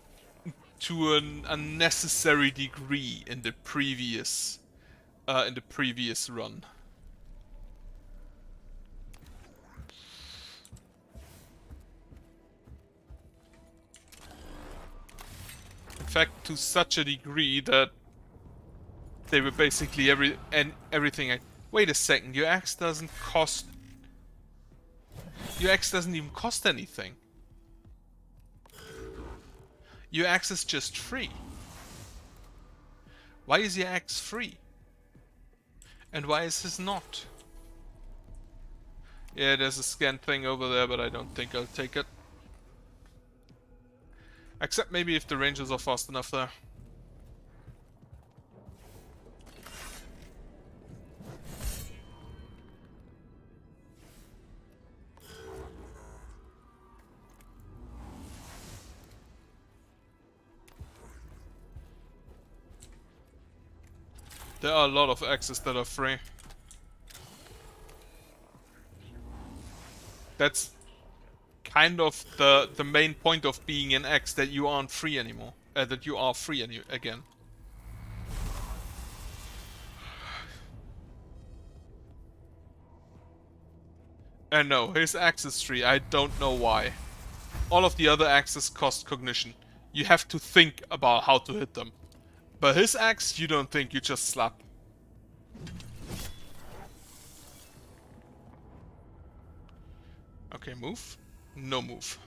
unnecessary degree in the previous run. In fact, to such a degree that they were basically everything Wait a second, your axe doesn't cost... Your axe doesn't even cost anything. Your axe is just free. Why is your axe free? And why is his not? Yeah, there's a scan thing over there, but I don't think I'll take it. Except maybe if the rangers are fast enough there. There are a lot of axes that are free. That's kind of the main point of being an axe, that you aren't free anymore. That you are free again. And no, his axe is free. I don't know why. All of the other axes cost cognition. You have to think about how to hit them. But his axe, you don't think, you just slap. Okay, move. No move.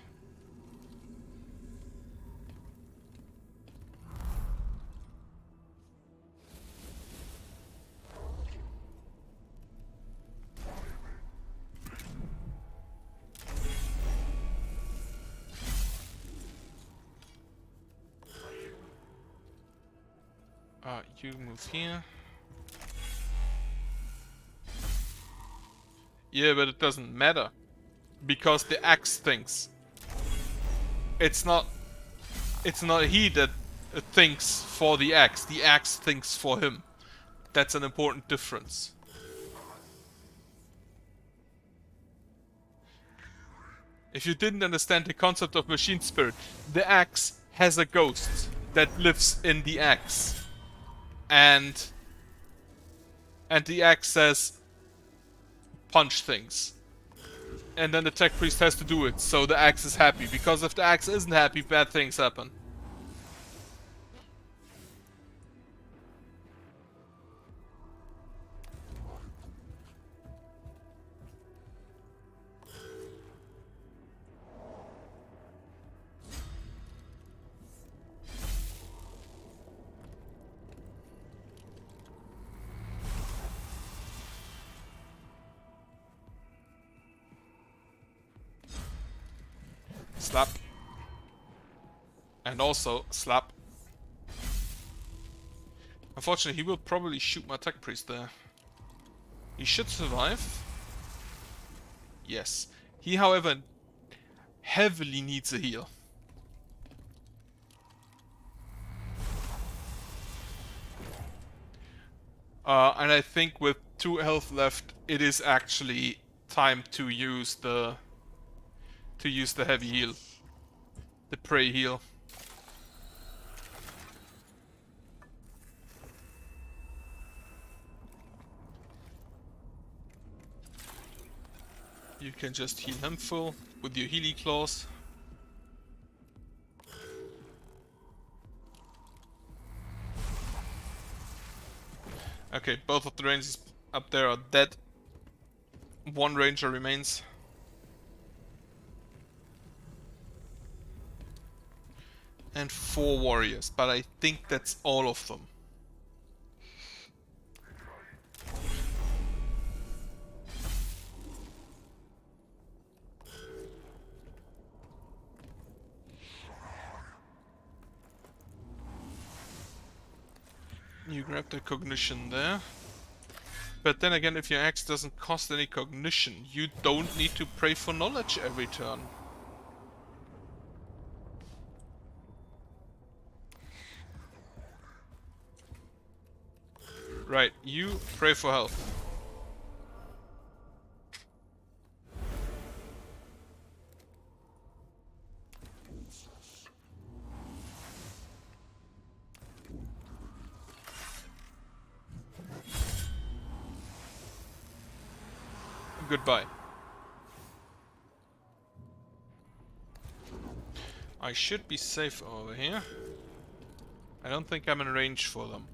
You move here. Yeah, but it doesn't matter. Because the axe thinks. It's not he that thinks for the axe thinks for him. That's an important difference. If you didn't understand the concept of machine spirit, the axe has a ghost that lives in the axe. And the axe says, punch things. And then the tech priest has to do it, so the axe is happy. Because if the axe isn't happy, bad things happen. Slap. And also, slap. Unfortunately, he will probably shoot my tech priest there. He should survive. Yes. He, however, heavily needs a heal. And I think with 2 health left, it is actually time to use the heavy heal. The prey heal. You can just heal him full with your Healy Claws. Okay, both of the rangers up there are dead. 1 ranger remains. And 4 warriors, but I think that's all of them. You grab the cognition there. But then again, if your axe doesn't cost any cognition, you don't need to pray for knowledge every turn. Right, you pray for health. Goodbye. I should be safe over here. I don't think I'm in range for them.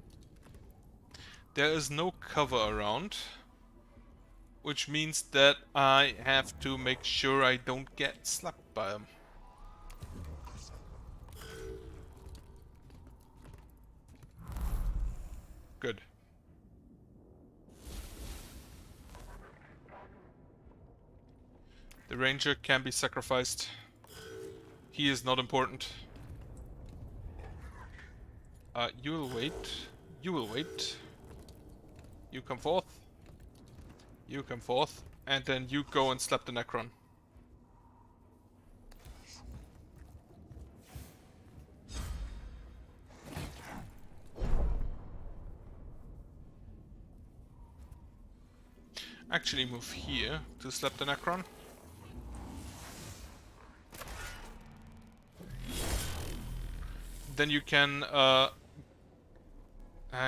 There is no cover around. Which means that I have to make sure I don't get slapped by them. Good. The ranger can be sacrificed. He is not important. You will wait. You will wait. You come forth. You come forth. And then you go and slap the Necron. Actually move here to slap the Necron. Then you can,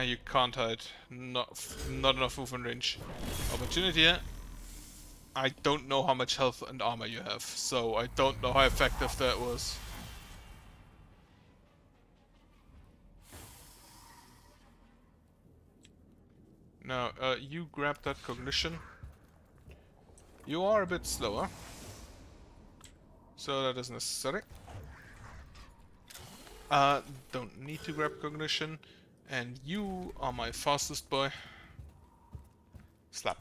you can't hide. Not enough movement range. Opportunity here. I don't know how much health and armor you have, so I don't know how effective that was. Now, you grab that cognition. You are a bit slower, so that is necessary. Don't need to grab cognition, and you are my fastest boy. Slap.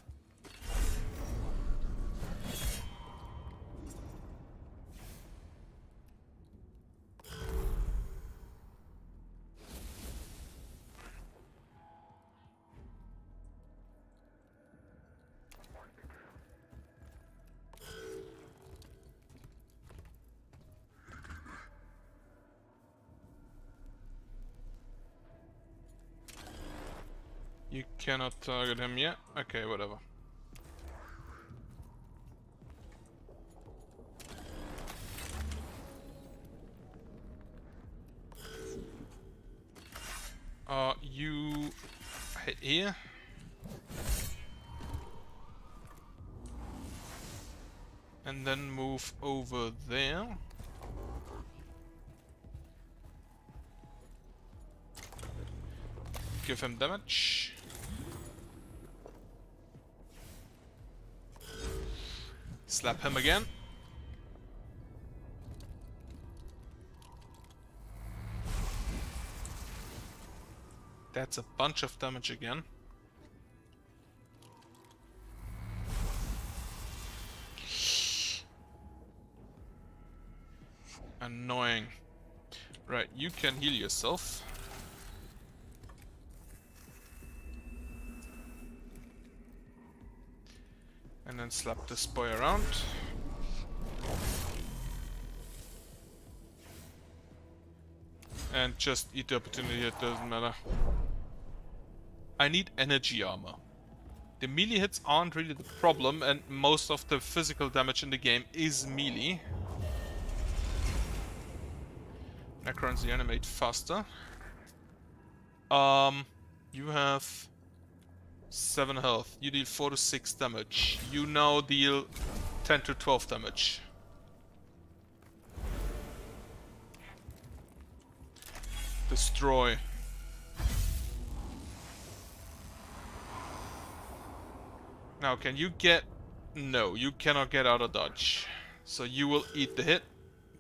You cannot target him yet? Okay, whatever. You hit here. And then move over there. Give him damage. Slap him again. That's a bunch of damage again. Annoying. Right, you can heal yourself. And then slap this boy around. And just eat the opportunity, it doesn't matter. I need energy armor. The melee hits aren't really the problem, and most of the physical damage in the game is melee. Necrons reanimate faster. You have 7 health. You deal 4 to 6 damage. You now deal 10 to 12 damage. Destroy. Now, can you get... No, you cannot get out of dodge. So you will eat the hit,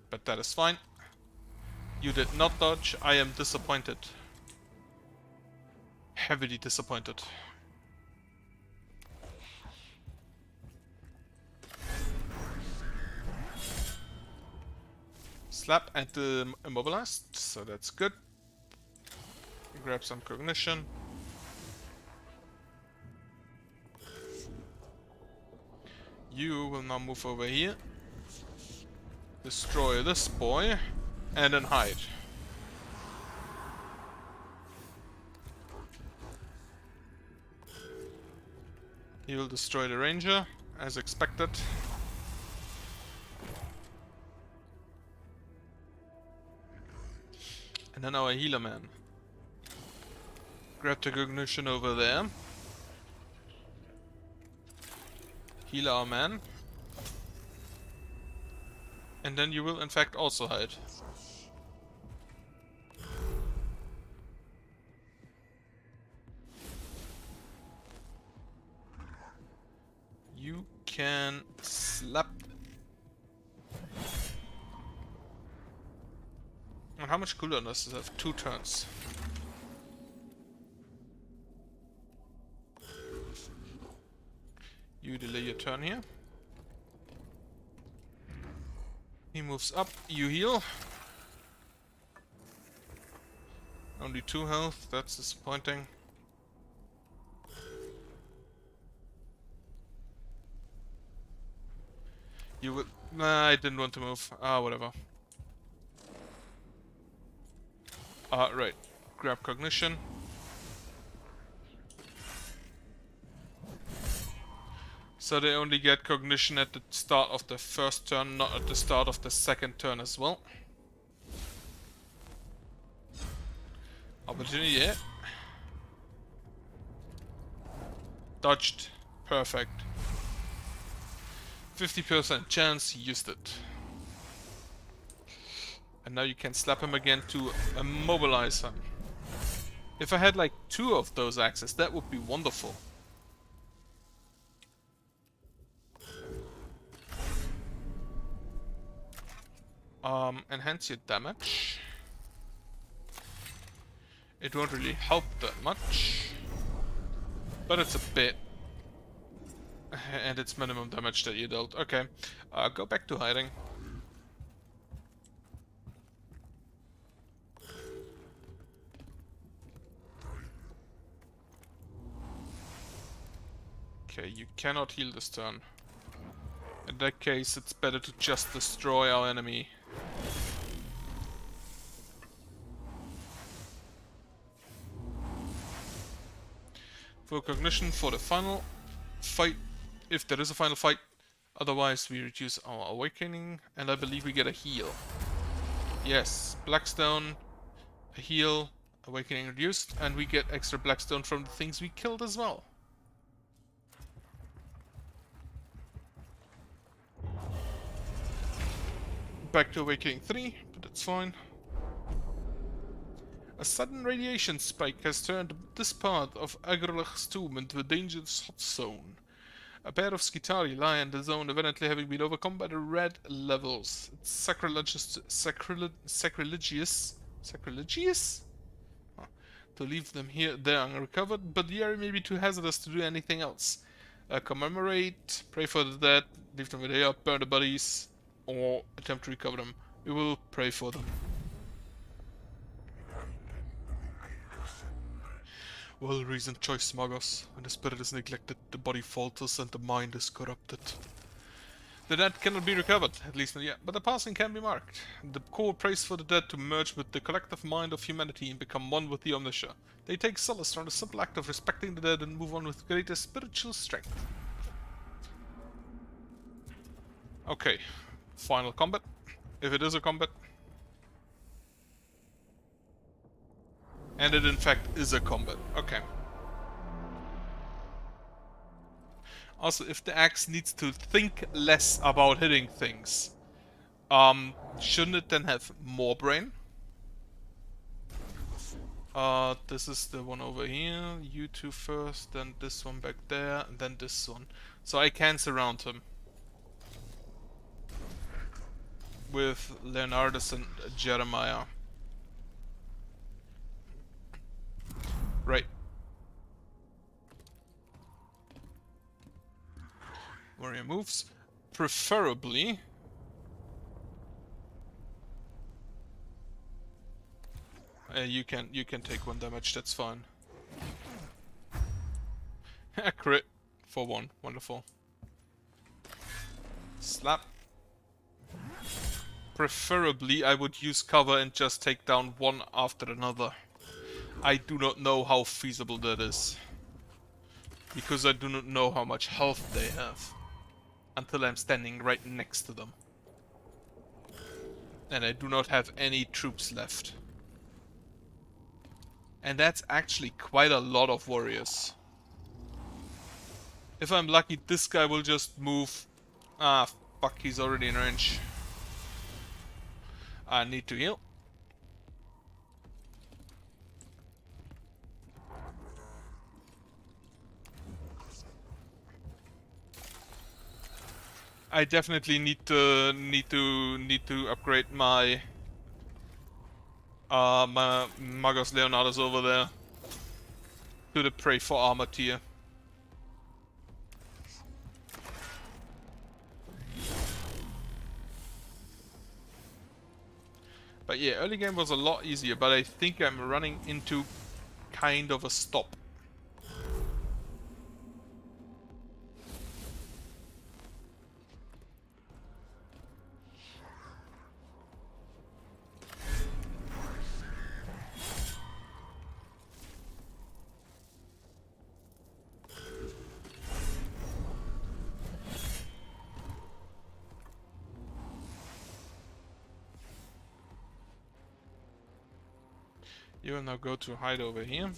but that is fine. You did not dodge. I am disappointed. Heavily disappointed. Slap and immobilized, so that's good. Grab some cognition. You will now move over here. Destroy this boy. And then hide. He will destroy the ranger, as expected. And then our healer man. Grab the cognition over there. Heal our man. And then you will in fact also hide. can slap. And how much cooldown does this have? 2 turns. You delay your turn here. He moves up, you heal. Only 2 health, that's disappointing. You would... Nah, I didn't want to move. Ah, whatever. Right. Grab cognition. So they only get cognition at the start of the first turn, not at the start of the second turn as well. Opportunity hit. Dodged. Perfect. 50% chance, used it. And now you can slap him again to immobilize him. If I had like 2 of those axes, that would be wonderful. Enhance your damage. It won't really help that much, but it's a bit. And it's minimum damage that you dealt. Okay, go back to hiding. Okay, you cannot heal this turn. In that case, it's better to just destroy our enemy. Full cognition for the final fight, if there is a final fight. Otherwise, we reduce our awakening, and I believe we get a heal. Yes, Blackstone, a heal, awakening reduced, and we get extra Blackstone from the things we killed as well. Back to awakening 3, but that's fine. A sudden radiation spike has turned this part of Agrelach's tomb into a dangerous hot zone. A pair of Skitari lie in the zone, evidently having been overcome by the red levels. It's sacrilegious to leave them there unrecovered, but the area may be too hazardous to do anything else. Commemorate, pray for the dead, leave them where they are, burn the bodies, or attempt to recover them. We will pray for them. Well-reasoned choice, Magos. When the spirit is neglected, the body falters and the mind is corrupted. The dead cannot be recovered, at least not yet, but the passing can be marked. The core prays for the dead to merge with the collective mind of humanity and become one with the Omniscia. They take solace from the simple act of respecting the dead and move on with greater spiritual strength. Okay, final combat, if it is a combat. And it in fact is a combat. Okay. Also, if the axe needs to think less about hitting things, shouldn't it then have more brain? This is the one over here. You two first, then this one back there, and then this one. So I can surround him with Leonardus and Jeremiah. Right. Warrior moves. Preferably... you can take 1 damage, that's fine. A crit for 1, wonderful. Slap. Preferably I would use cover and just take down one after another. I do not know how feasible that is, because I do not know how much health they have until I'm standing right next to them. And I do not have any troops left. And that's actually quite a lot of warriors. If I'm lucky, this guy will just move. Ah, fuck, he's already in range. I need to heal. I definitely need to upgrade my my Magos Leonardus over there to the Pray for Armor tier. But yeah, early game was a lot easier, but I think I'm running into kind of a stop. You will now go to hide over here.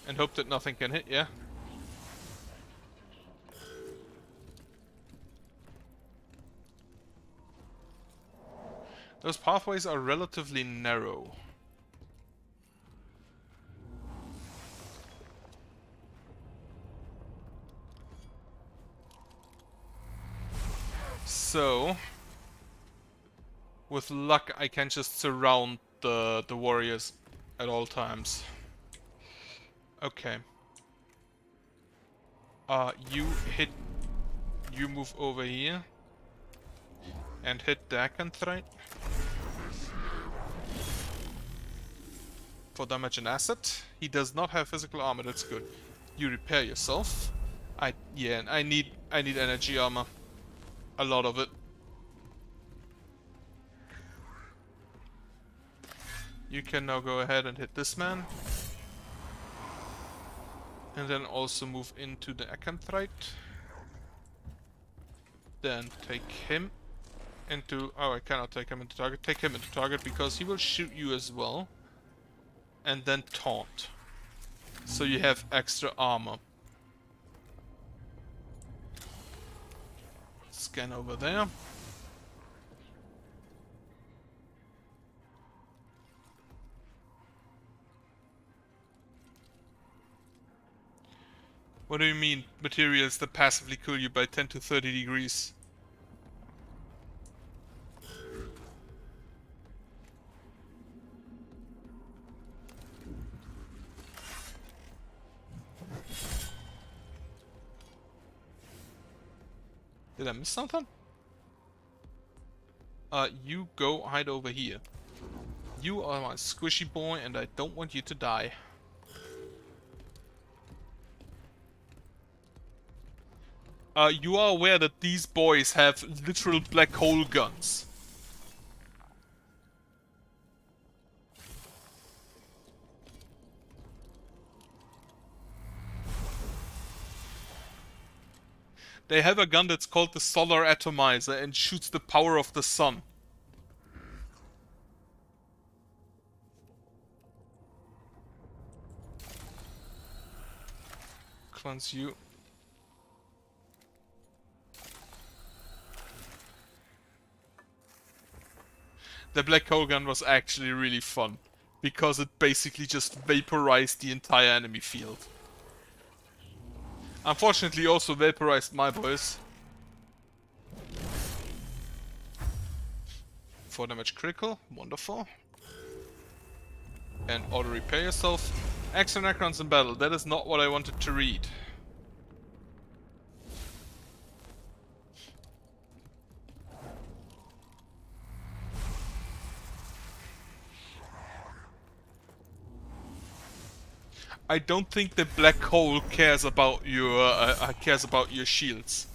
And hope that nothing can hit you. Those pathways are relatively narrow. So, with luck, I can just surround the warriors at all times. Okay. You move over here and hit the Acanthite for damage and asset. He does not have physical armor. That's good. You repair yourself. I need energy armor. A lot of it. You can now go ahead and hit this man. And then also move into the Acanthite. Then take him into... Oh, I cannot take him into target. Take him into target because he will shoot you as well. And then taunt. So you have extra armor. Scan over there. What do you mean, materials that passively cool you by 10 to 30 degrees? Did I miss something? You go hide over here. You are my squishy boy and I don't want you to die. You are aware that these boys have literal black hole guns. They have a gun that's called the Solar Atomizer and shoots the power of the sun. Cleanse you. The black hole gun was actually really fun, because it basically just vaporized the entire enemy field. Unfortunately also vaporized my boys. 4 damage critical, wonderful. And auto repair yourself. Extra Necrons in battle, that is not what I wanted to read. I don't think the black hole cares about your shields.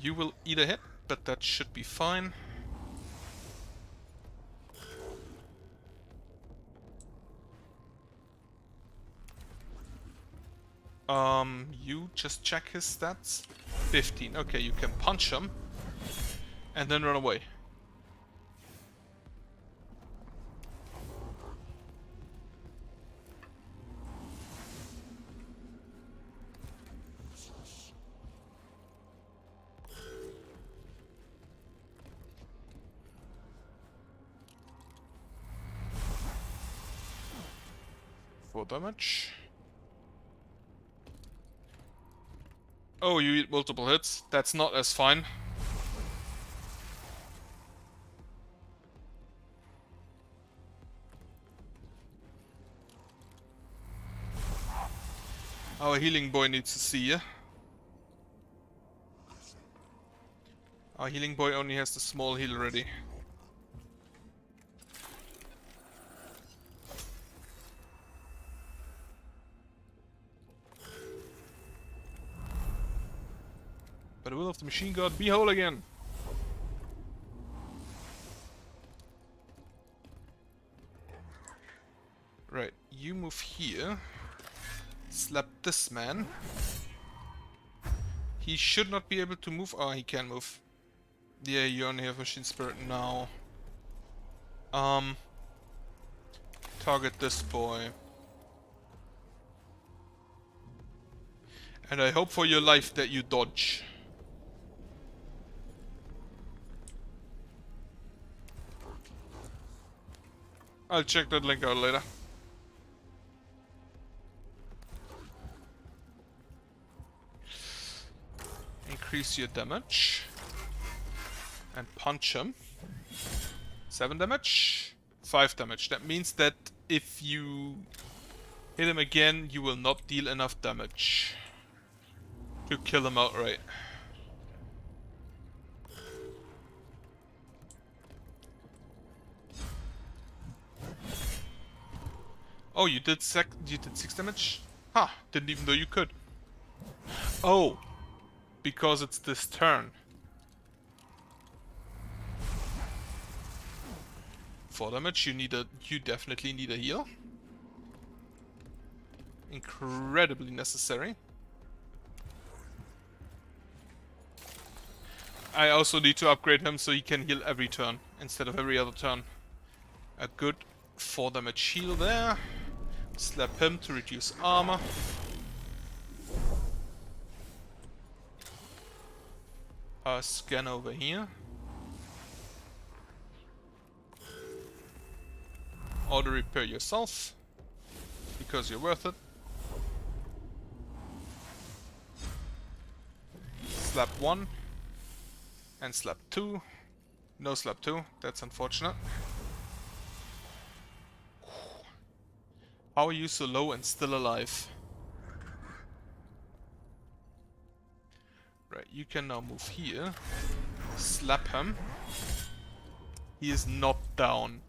You will eat a hit, but that should be fine. You just check his stats. 15. Okay, you can punch him. And then run away. 4 damage. Oh, you eat multiple hits. That's not as fine. Our healing boy needs to see you. Our healing boy only has the small heal ready. By the will of the machine god, be whole again! Right, you move here. Slap this man. He should not be able to move. Oh, he can move. Yeah, you only have machine spirit now. Target this boy. And I hope for your life that you dodge. I'll check that link out later. Increase your damage. And punch him. 7 damage. 5 damage. That means that if you hit him again, you will not deal enough damage to kill him outright. Oh, you did 6 damage? Huh, didn't even know you could. Oh, because it's this turn. 4 damage, you definitely need a heal. Incredibly necessary. I also need to upgrade him so he can heal every turn instead of every other turn. A good 4 damage heal there. Slap him to reduce armor. Scan over here. Auto repair yourself, because you're worth it. Slap 1 and slap 2. No slap 2, that's unfortunate. How are you so low and still alive? Right, you can now move here. Slap him. He is not down.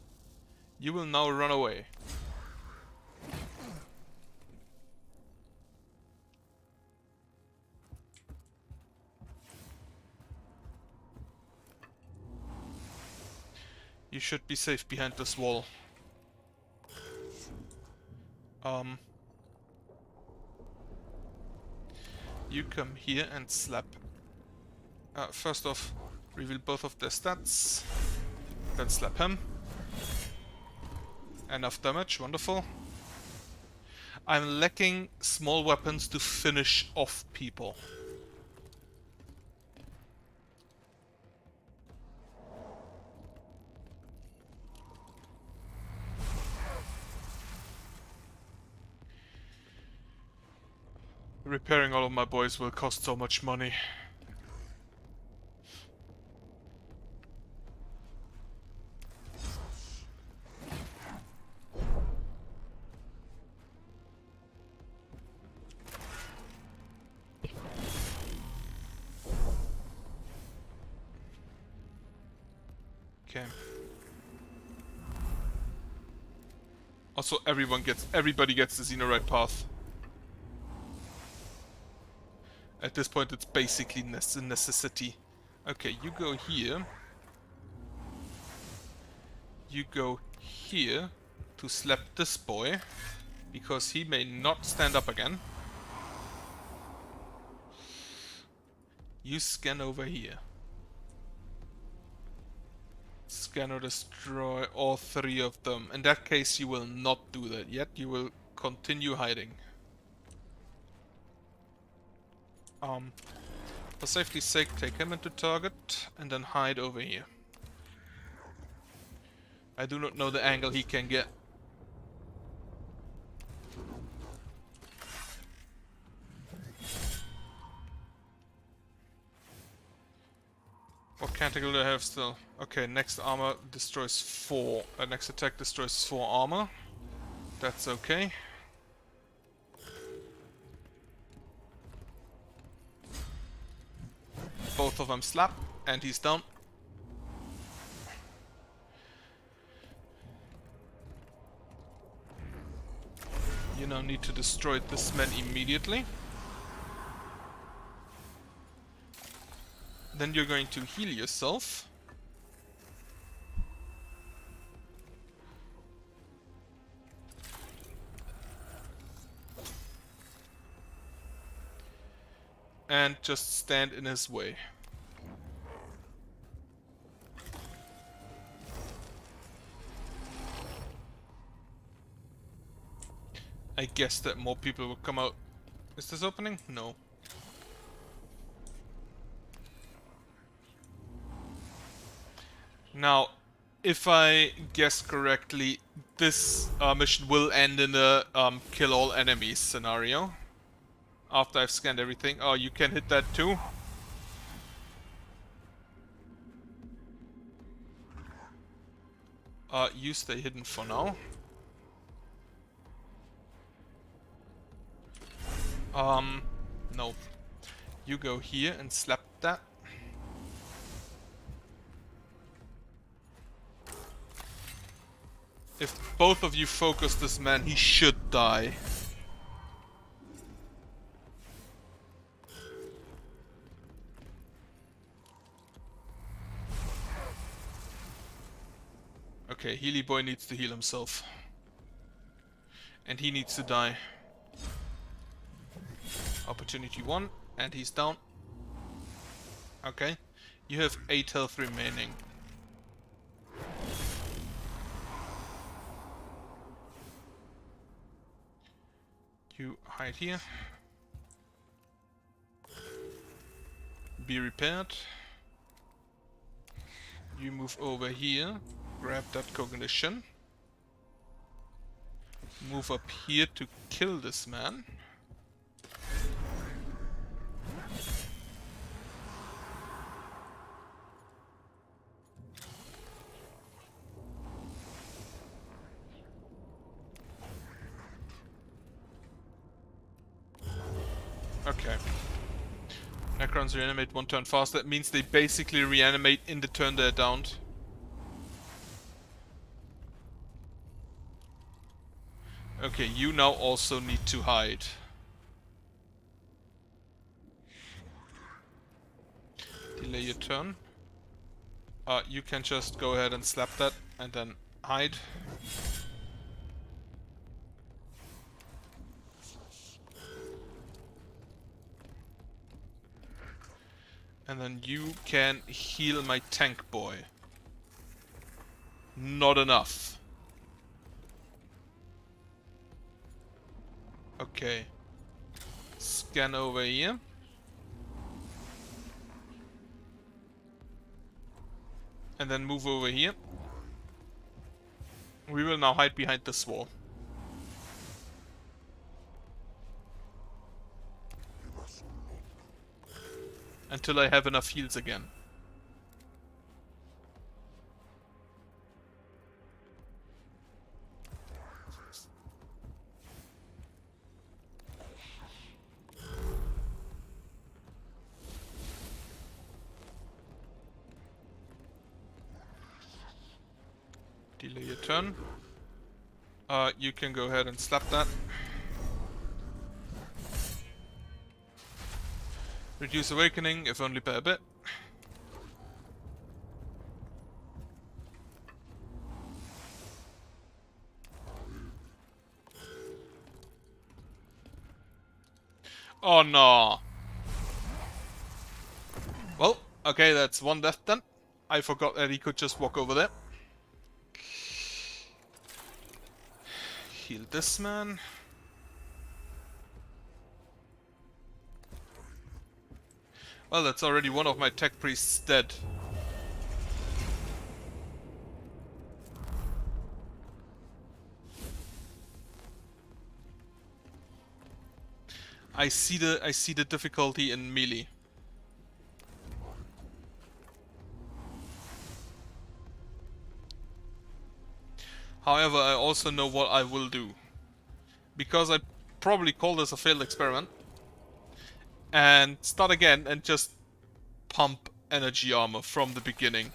You will now run away. You should be safe behind this wall. You come here and slap. First off, reveal both of their stats. Then slap him. Enough damage, wonderful. I'm lacking small weapons to finish off people. Repairing all of my boys will cost so much money. Okay. Also, everybody gets the Xenorite path. At this point, it's basically a necessity. Okay, you go here. You go here to slap this boy, because he may not stand up again. You scan over here. Scan or destroy all 3 of them. In that case, you will not do that yet. You will continue hiding. For safety's sake, take him into target and then hide over here. I do not know the angle he can get. What category do I have still? Okay, next armor destroys 4. Next attack destroys 4 armor. That's okay. Both of them slap, and he's down. You now need to destroy this man immediately. Then you're going to heal yourself. And just stand in his way. I guess that more people will come out. Is this opening? No. Now, if I guess correctly, this mission will end in a kill all enemies scenario. After I've scanned everything. Oh, you can hit that too? You stay hidden for now. No. You go here and slap that. If both of you focus this man, he should die. Okay, Healy Boy needs to heal himself. And he needs to die. Opportunity 1, and he's down. Okay. You have 8 health remaining. You hide here. Be repaired. You move over here. Grab that cognition. Move up here to kill this man. Okay. Necrons reanimate 1 turn faster. That means they basically reanimate in the turn they're downed. Okay, you now also need to hide. Delay your turn. You can just go ahead and slap that and then hide. And then you can heal my tank boy. Not enough. Okay. Scan over here. And then move over here. We will now hide behind this wall. Until I have enough heals again. Delay your turn. You can go ahead and slap that. Reduce awakening, if only by a bit. Oh no! Well, okay, that's 1 death then. I forgot that he could just walk over there. Heal this man. Well, that's already 1 of my tech priests dead. I see the difficulty in melee. However, I also know what I will do. Because I probably call this a failed experiment. And start again and just pump energy armor from the beginning.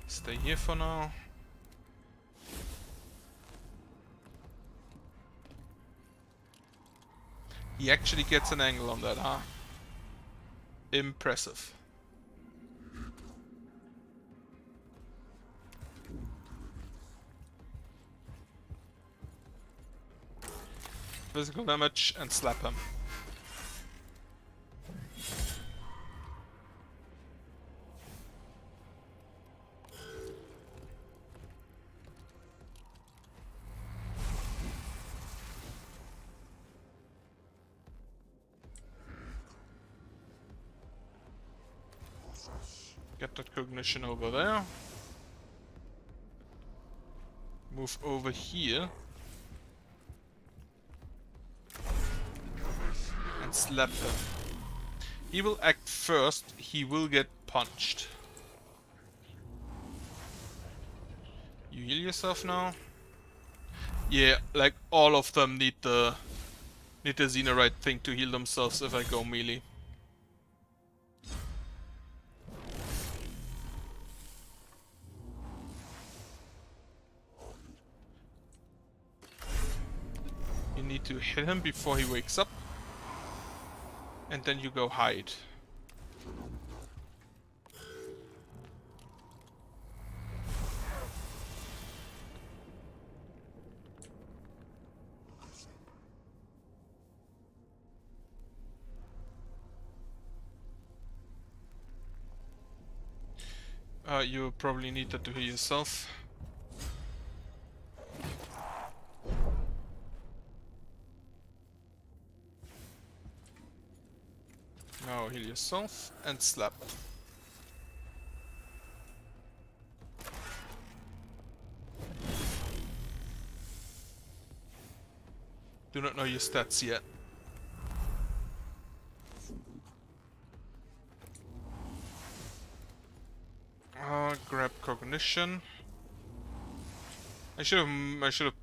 Stay here for now. He actually gets an angle on that, huh? Impressive. Physical damage and slap him. Get that cognition over there. Move over here. And slap him. He will act first, he will get punched. You heal yourself now? Yeah, like all of them need the Xenorite thing to heal themselves if I go melee. You need to hit him before he wakes up. And then you go hide. You probably need that to heal yourself. Now heal yourself and slap. Do not know your stats yet. Grab cognition. I should have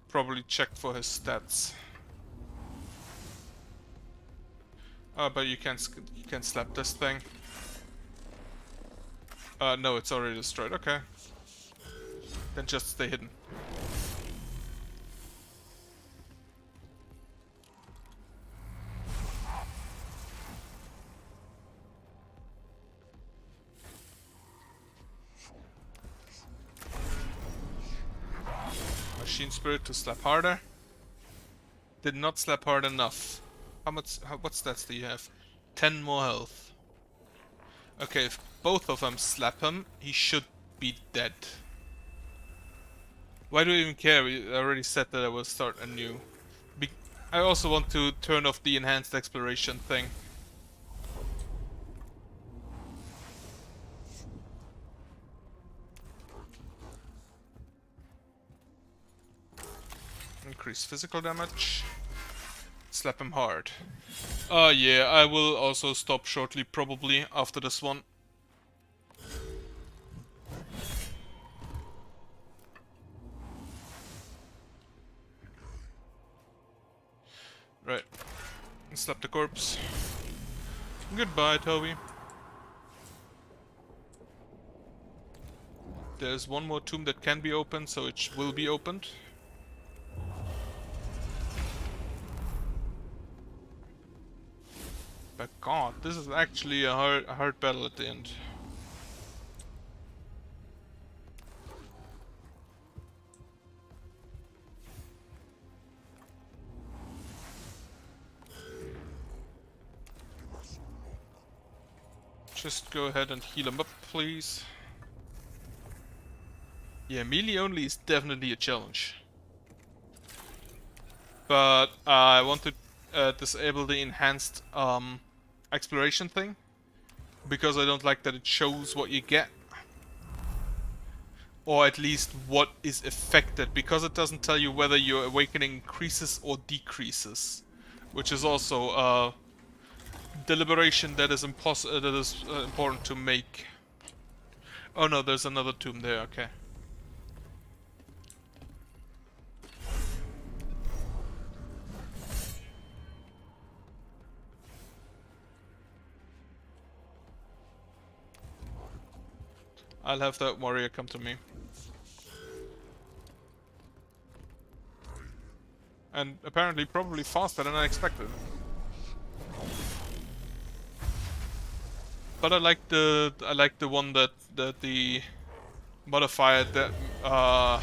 probably checked for his stats. But you can slap this thing. No, it's already destroyed. Okay. Then just stay hidden. Machine Spirit to slap harder. Did not slap hard enough. What stats do you have? 10 more health. Okay, if both of them slap him, he should be dead. Why do I even care? I already said that I will start anew. I also want to turn off the enhanced exploration thing. Increase physical damage. Slap him hard. Yeah, I will also stop shortly, probably, after this one. Right. Slap the corpse. Goodbye, Toby. There's one more tomb that can be opened, so it will be opened. But god, this is actually a hard battle at the end. Just go ahead and heal him up, please. Yeah, melee only is definitely a challenge. But I want to disable the enhanced exploration thing, because I don't like that it shows what you get. Or at least what is affected, because it doesn't tell you whether your awakening increases or decreases. which is also a deliberation that is important to make. Oh no, there's another tomb there. Okay. I'll have that warrior come to me. And apparently probably faster than I expected. But I like the one that the modifier that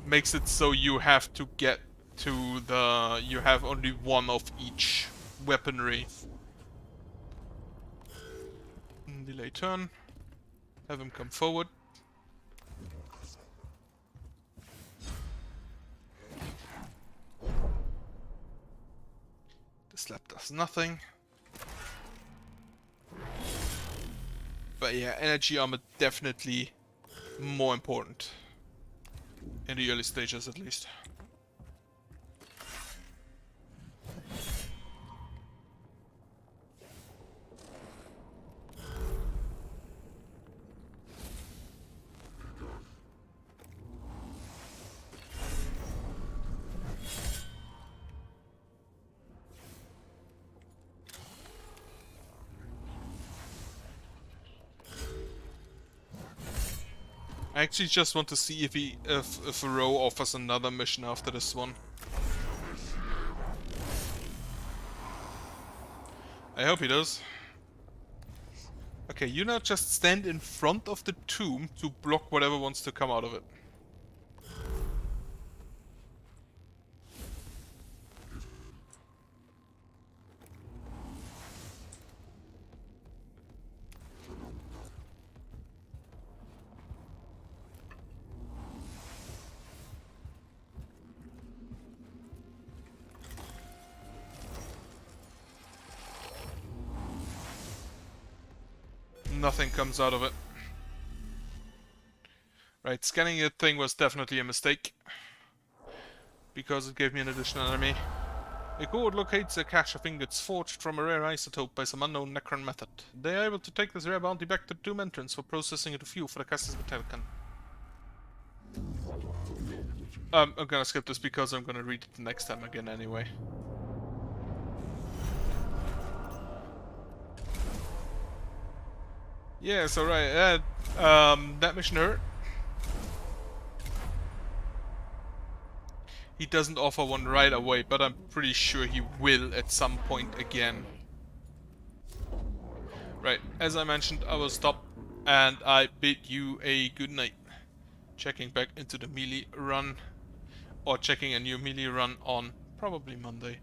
makes it so you have to get to you have only one of each weaponry. Delay turn. Have him come forward. The slap does nothing. But yeah, energy armor definitely more important. In the early stages at least. I actually just want to see if Row offers another mission after this one. I hope he does. Okay, you now just stand in front of the tomb to block whatever wants to come out of it. Nothing comes out of it. Right, scanning the thing was definitely a mistake. Because it gave me an additional enemy. A cohort locates a cache of ingots forged from a rare isotope by some unknown Necron method. They are able to take this rare bounty back to the tomb entrance for processing into fuel for the Cassis Mechanicus. I'm gonna skip this because I'm gonna read it the next time again anyway. Yes, alright. That mission hurt. He doesn't offer one right away, but I'm pretty sure he will at some point again. Right, as I mentioned, I will stop and I bid you a good night. Checking back into the melee run, or checking a new melee run on probably Monday.